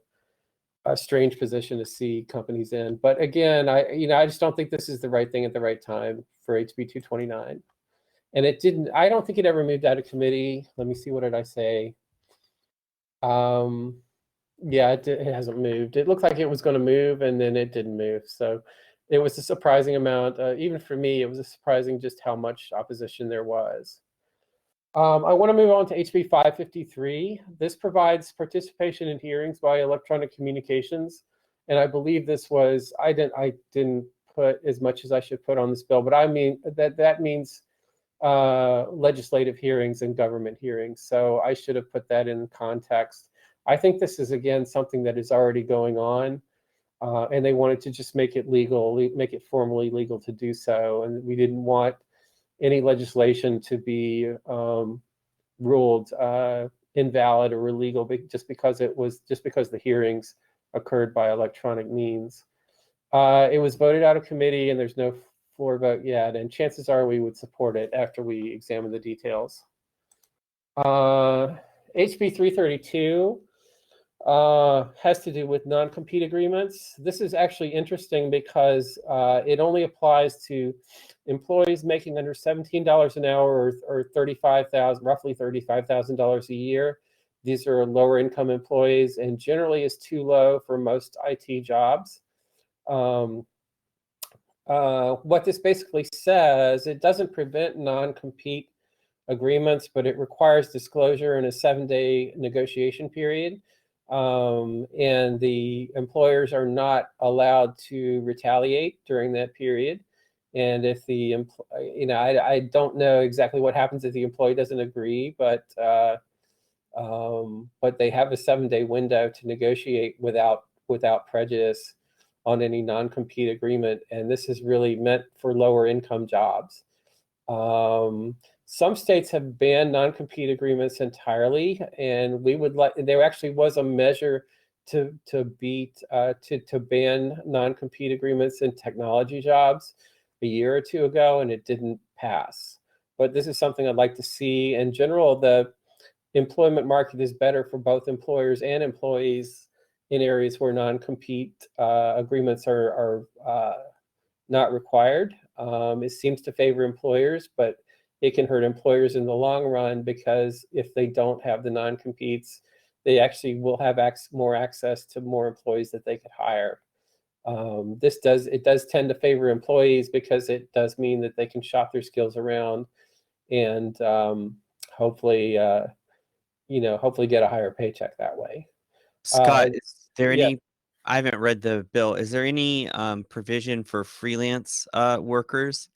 strange position to see companies in. But again, I just don't think this is the right thing at the right time for HB 229. And I don't think it ever moved out of committee. Let me see, what did I say? Yeah, it hasn't moved. It looked like it was going to move, and then it didn't move. So it was a surprising amount. Even for me, it was surprising just how much opposition there was. I want to move on to HB 553. This provides participation in hearings by electronic communications. And I believe this was, I didn't put as much as I should put on this bill, but I mean, that means legislative hearings and government hearings. So I should have put that in context. I think this is, again, something that is already going on. And they wanted to just make it legal, make it formally legal to do so. And we didn't want any legislation to be ruled invalid or illegal just because the hearings occurred by electronic means. It was voted out of committee, and there's no floor vote yet. And chances are we would support it after we examine the details. HB 332. Has to do with non-compete agreements. This is actually interesting because it only applies to employees making under $17 an hour or roughly $35,000 a year. These are lower income employees and generally is too low for most IT jobs. What this basically says, it doesn't prevent non-compete agreements, but it requires disclosure in a 7-day negotiation period. And the employers are not allowed to retaliate during that period. And if the I don't know exactly what happens if the employee doesn't agree, but they have a 7-day window to negotiate without prejudice on any non-compete agreement. And this is really meant for lower income jobs. Some states have banned non-compete agreements entirely, and there actually was a measure to ban non-compete agreements in technology jobs a year or two ago, and it didn't pass. But this is something I'd like to see. In general, the employment market is better for both employers and employees in areas where non-compete agreements are not required. It seems to favor employers, but it can hurt employers in the long run, because if they don't have the non-competes, they actually will have more access to more employees that they could hire. It does tend to favor employees because it does mean that they can shop their skills around and hopefully get a higher paycheck that way. Scott, is there yeah. any? I haven't read the bill. Is there any provision for freelance workers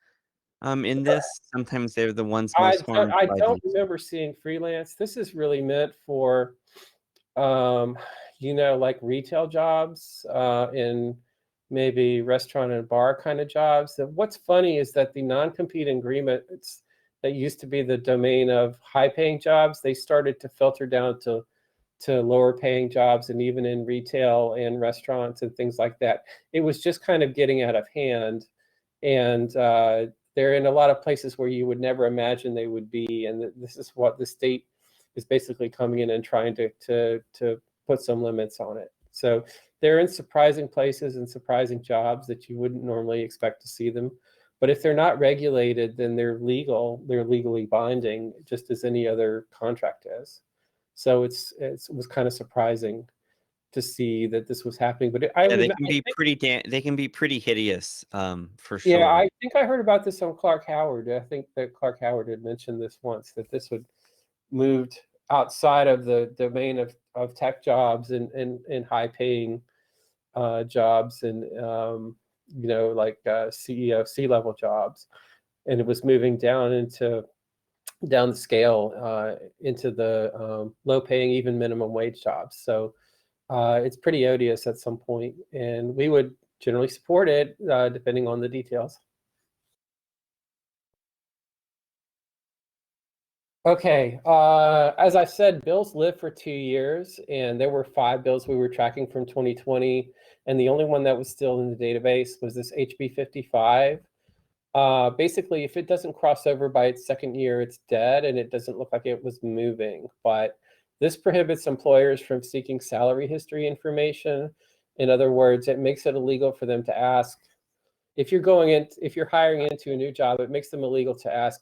in this? Sometimes they're the ones most harmed I by don't these. remember seeing freelance. This is really meant for, like retail jobs and maybe restaurant and bar kind of jobs. What's funny is that the non-compete agreements that used to be the domain of high-paying jobs, they started to filter down to lower-paying jobs, and even in retail and restaurants and things like that. It was just kind of getting out of hand, and they're in a lot of places where you would never imagine they would be, and this is what the state is basically coming in and trying to put some limits on it. So they're in surprising places and surprising jobs that you wouldn't normally expect to see them. But if they're not regulated, then they're legal. They're legally binding, just as any other contract is. So it was kind of surprising to see that this was happening. But They can be they can be pretty hideous, for sure. yeah, I think I heard about this on Clark Howard. I think that Clark Howard had mentioned this once, that this would moved outside of the domain of tech jobs and high paying jobs, and like CEO, C-level jobs, and it was moving down the scale into the low paying, even minimum wage jobs. So it's pretty odious at some point, and we would generally support it depending on the details. Okay, as I said, bills live for 2 years, and there were 5 bills we were tracking from 2020, and the only one that was still in the database was this HB 55. Basically, if it doesn't cross over by its second year, it's dead, and it doesn't look like it was moving. But this prohibits employers from seeking salary history information. In other words, it makes it illegal for them to ask, if you're hiring into a new job, it makes them illegal to ask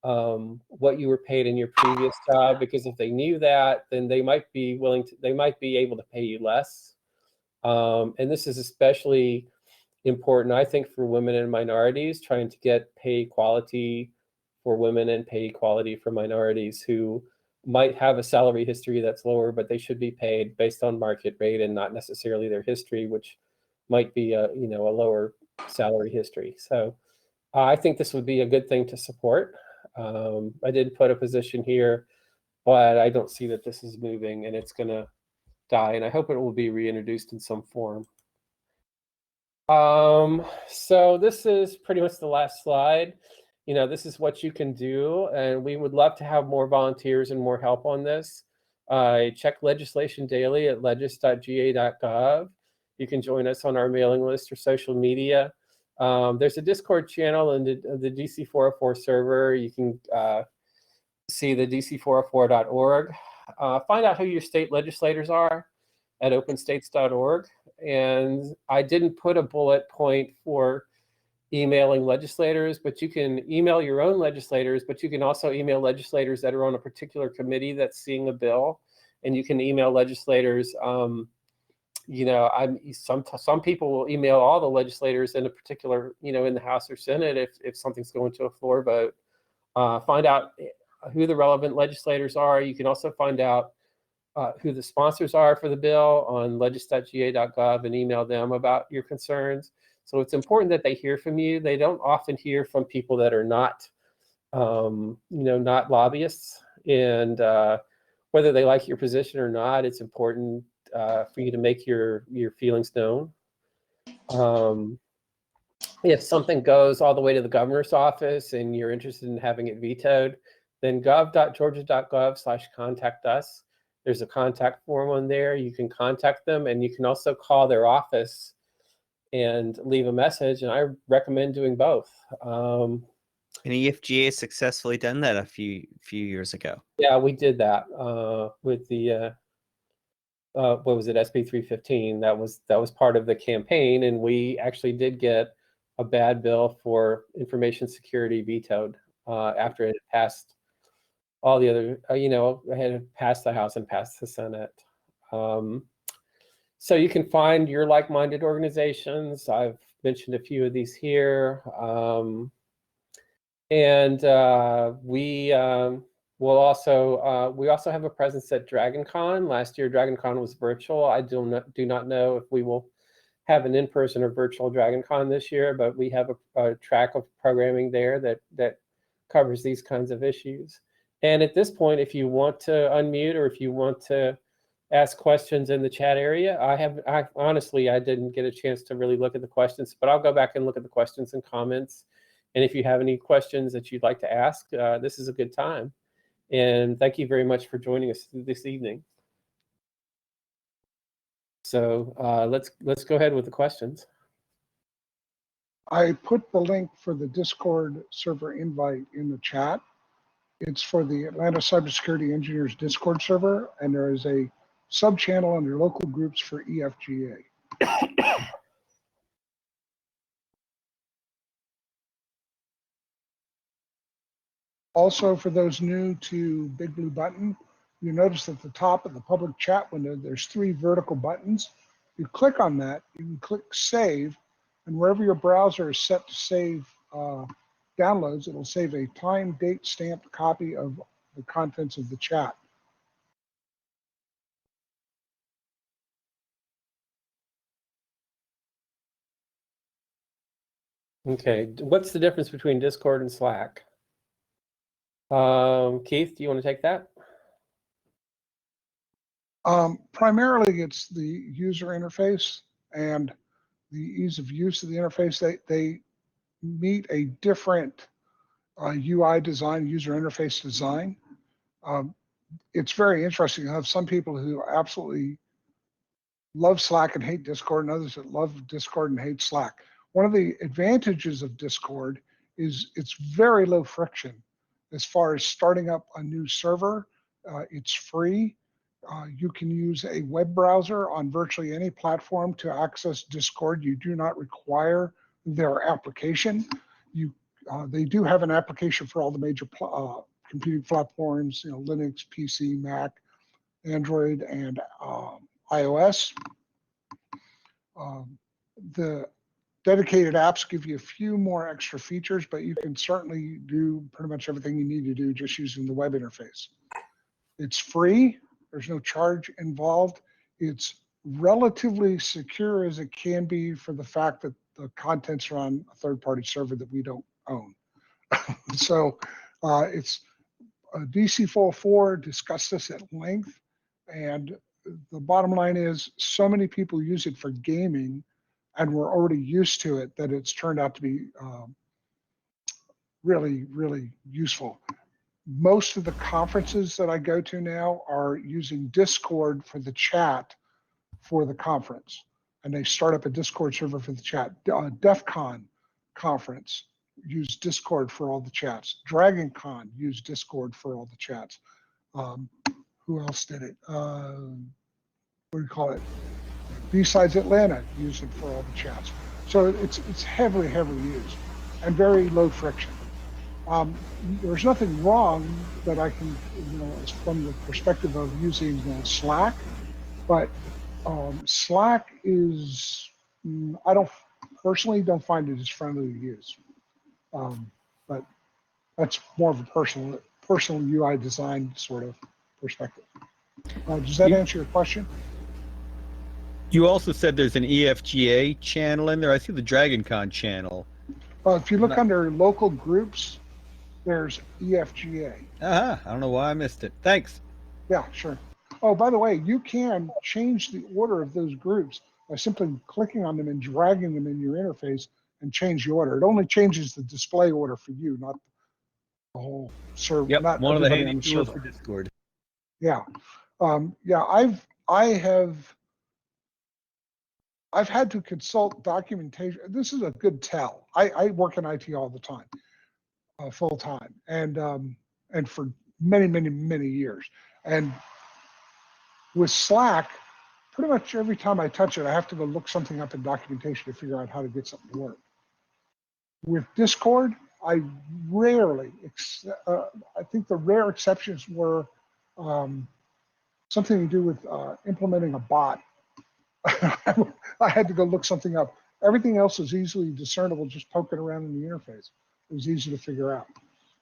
what you were paid in your previous job, because if they knew that, then they might be able to pay you less. And this is especially important, I think, for women and minorities, trying to get pay equality for women and pay equality for minorities who might have a salary history that's lower, but they should be paid based on market rate and not necessarily their history, which might be a lower salary history. So I think this would be a good thing to support. I did put a position here, but I don't see that this is moving, and it's going to die, and I hope it will be reintroduced in some form. So this is pretty much the last slide. This is what you can do, and we would love to have more volunteers and more help on this. Check legislation daily at legis.ga.gov. You can join us on our mailing list or social media. There's a Discord channel in the DC 404 server. You can see the dc404.org. Find out who your state legislators are at openstates.org. And I didn't put a bullet point for emailing legislators, but you can email your own legislators, but you can also email legislators that are on a particular committee that's seeing a bill. And you can email legislators. Some people will email all the legislators in a particular, in the House or Senate if something's going to a floor vote. Find out who the relevant legislators are. You can also find out who the sponsors are for the bill on legis.ga.gov and email them about your concerns. So it's important that they hear from you. They don't often hear from people that are not, not lobbyists. And whether they like your position or not, it's important for you to make your feelings known. If something goes all the way to the governor's office and you're interested in having it vetoed, then gov.georgia.gov/contact us. There's a contact form on there. You can contact them, and you can also call their office and leave a message. And I recommend doing both. And EFGA successfully done that a few years ago. Yeah, we did that with the what was it, SB 315. That was part of the campaign, and we actually did get a bad bill for information security vetoed after it passed all the other, it had passed the House and passed the Senate. So you can find your like-minded organizations. I've mentioned a few of these here. We also have a presence at DragonCon. Last year, DragonCon was virtual. I do not know if we will have an in-person or virtual DragonCon this year, but we have a track of programming there that covers these kinds of issues. And at this point, if you want to unmute or if you want to ask questions in the chat area, I honestly didn't get a chance to really look at the questions, but I'll go back and look at the questions and comments. And if you have any questions that you'd like to ask, this is a good time. And thank you very much for joining us this evening. So let's go ahead with the questions. I put the link for the Discord server invite in the chat. It's for the Atlanta Cybersecurity Engineers Discord server, and there is a sub-channel under local groups for EFGA. Also, for those new to Big Blue Button, you notice at the top of the public chat window, there's 3 vertical buttons. You click on that, you can click Save, and wherever your browser is set to save downloads, it'll save a time, date, stamped copy of the contents of the chat. Okay, what's the difference between Discord and Slack? Keith, do you want to take that? Primarily, it's the user interface and the ease of use of the interface. They meet a different UI design, user interface design. It's very interesting. You have some people who absolutely love Slack and hate Discord, and others that love Discord and hate Slack. One of the advantages of Discord is it's very low friction as far as starting up a new server. It's free. You can use a web browser on virtually any platform to access Discord. You do not require their application. They do have an application for all the major computing platforms, Linux, PC, Mac, Android, and iOS. The dedicated apps give you a few more extra features, but you can certainly do pretty much everything you need to do just using the web interface. It's free. There's no charge involved. It's relatively secure as it can be for the fact that the contents are on a third-party server that we don't own. So it's DC404 discussed this at length, and the bottom line is so many people use it for gaming, and we're already used to it that it's turned out to be really, really useful. Most of the conferences that I go to now are using Discord for the chat for the conference, and they start up a Discord server for the chat. DEF CON conference use Discord for all the chats. Dragon Con used Discord for all the chats. Who else did it? What do you call it? B-Sides Atlanta used it for all the chats. So it's heavily used and very low friction. There's nothing wrong that I can, from the perspective of using Slack, but Slack is, I personally don't find it as friendly to use. But that's more of a personal UI design sort of perspective. Does that answer your question? You also said there's an EFGA channel in there. I see the DragonCon channel. If you look under local groups, there's EFGA. I don't know why I missed it. Thanks. Yeah, sure. Oh, by the way, you can change the order of those groups by simply clicking on them and dragging them in your interface and change the order. It only changes the display order for you, not the whole server. Yep, not one of the everybody handy on the tools server. for Discord. Yeah, I've had to consult documentation. This is a good tell. I work in IT all the time, full time, and for many years. And with Slack, pretty much every time I touch it, I have to go look something up in documentation to figure out how to get something to work. With Discord, I rarely, I think the rare exceptions were something to do with implementing a bot. I had to go look something up. Everything else is easily discernible, just poking around in the interface. It was easy to figure out.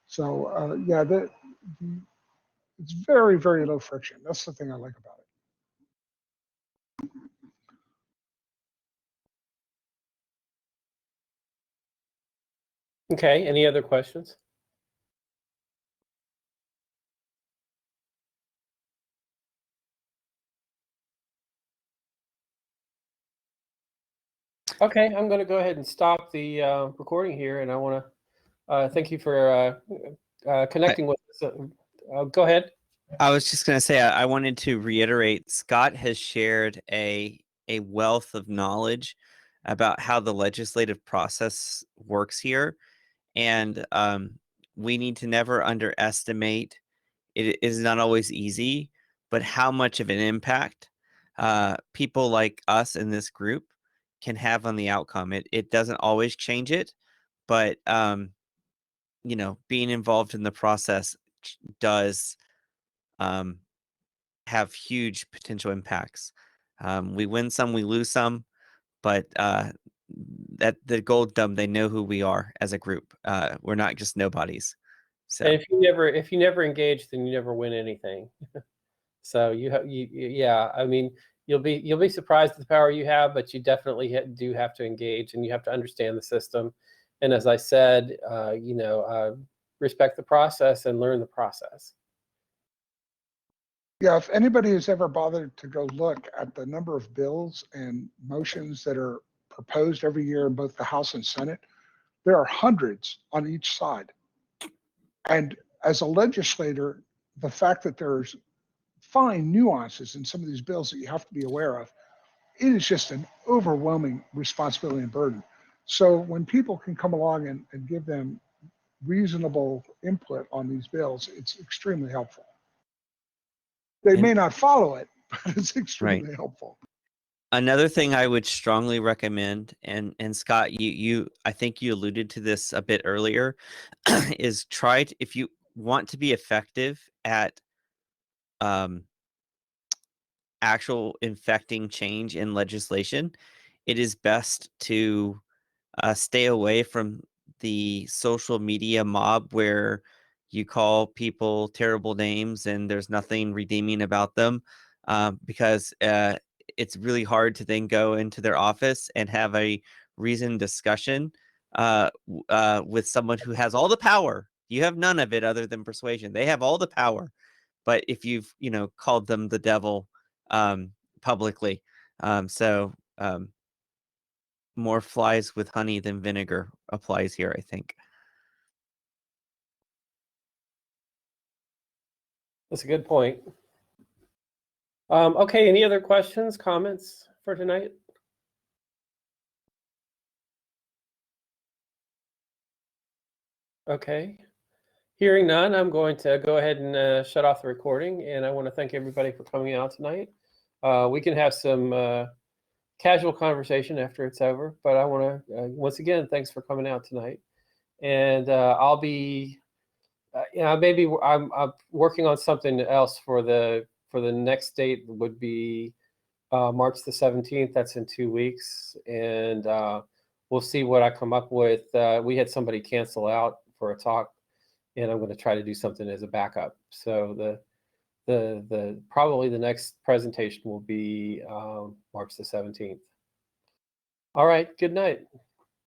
So yeah, it's very low friction. That's the thing I like about it. Okay, any other questions? Okay, I'm going to go ahead and stop the recording here, and I want to thank you for connecting with us. Go ahead. I was just going to say, I wanted to reiterate, Scott has shared a wealth of knowledge about how the legislative process works here. And we need to never underestimate, it is not always easy, but how much of an impact people like us in this group can have on the outcome. It doesn't always change it, but being involved in the process does have huge potential impacts. We win some, we lose some, but at the gold dome, they know who we are as a group. We're not just nobodies. So And if you never engage, then you never win anything. So yeah, I mean, you'll be surprised at the power you have, but you definitely do have to engage, and you have to understand the system. And as I said, respect the process and learn the process. Yeah, if anybody has ever bothered to go look at the number of bills and motions that are proposed every year in both the House and Senate, there are hundreds on each side. And as a legislator, the fact that there's fine nuances in some of these bills that you have to be aware of, it is just an overwhelming responsibility and burden. So when people can come along and give them reasonable input on these bills, it's extremely helpful. They may not follow it, but it's extremely helpful. Another thing I would strongly recommend, and Scott, I think you alluded to this a bit earlier, is if you want to be effective at actual infecting change in legislation, it is best to stay away from the social media mob where you call people terrible names and there's nothing redeeming about them, because it's really hard to then go into their office and have a reasoned discussion with someone who has all the power. You have none of it other than persuasion. They have all the power. But if you've, called them the devil publicly, more flies with honey than vinegar applies here, I think. That's a good point. Okay, any other questions, comments for tonight? Okay. Hearing none, I'm going to go ahead and shut off the recording, and I want to thank everybody for coming out tonight. We can have some casual conversation after it's over, but I want to, once again, thanks for coming out tonight. And I'll be, maybe I'm working on something else for the next date would be March the 17th. That's in 2 weeks, and we'll see what I come up with. We had somebody cancel out for a talk, and I'm going to try to do something as a backup. So the probably the next presentation will be March the 17th. All right. Good night.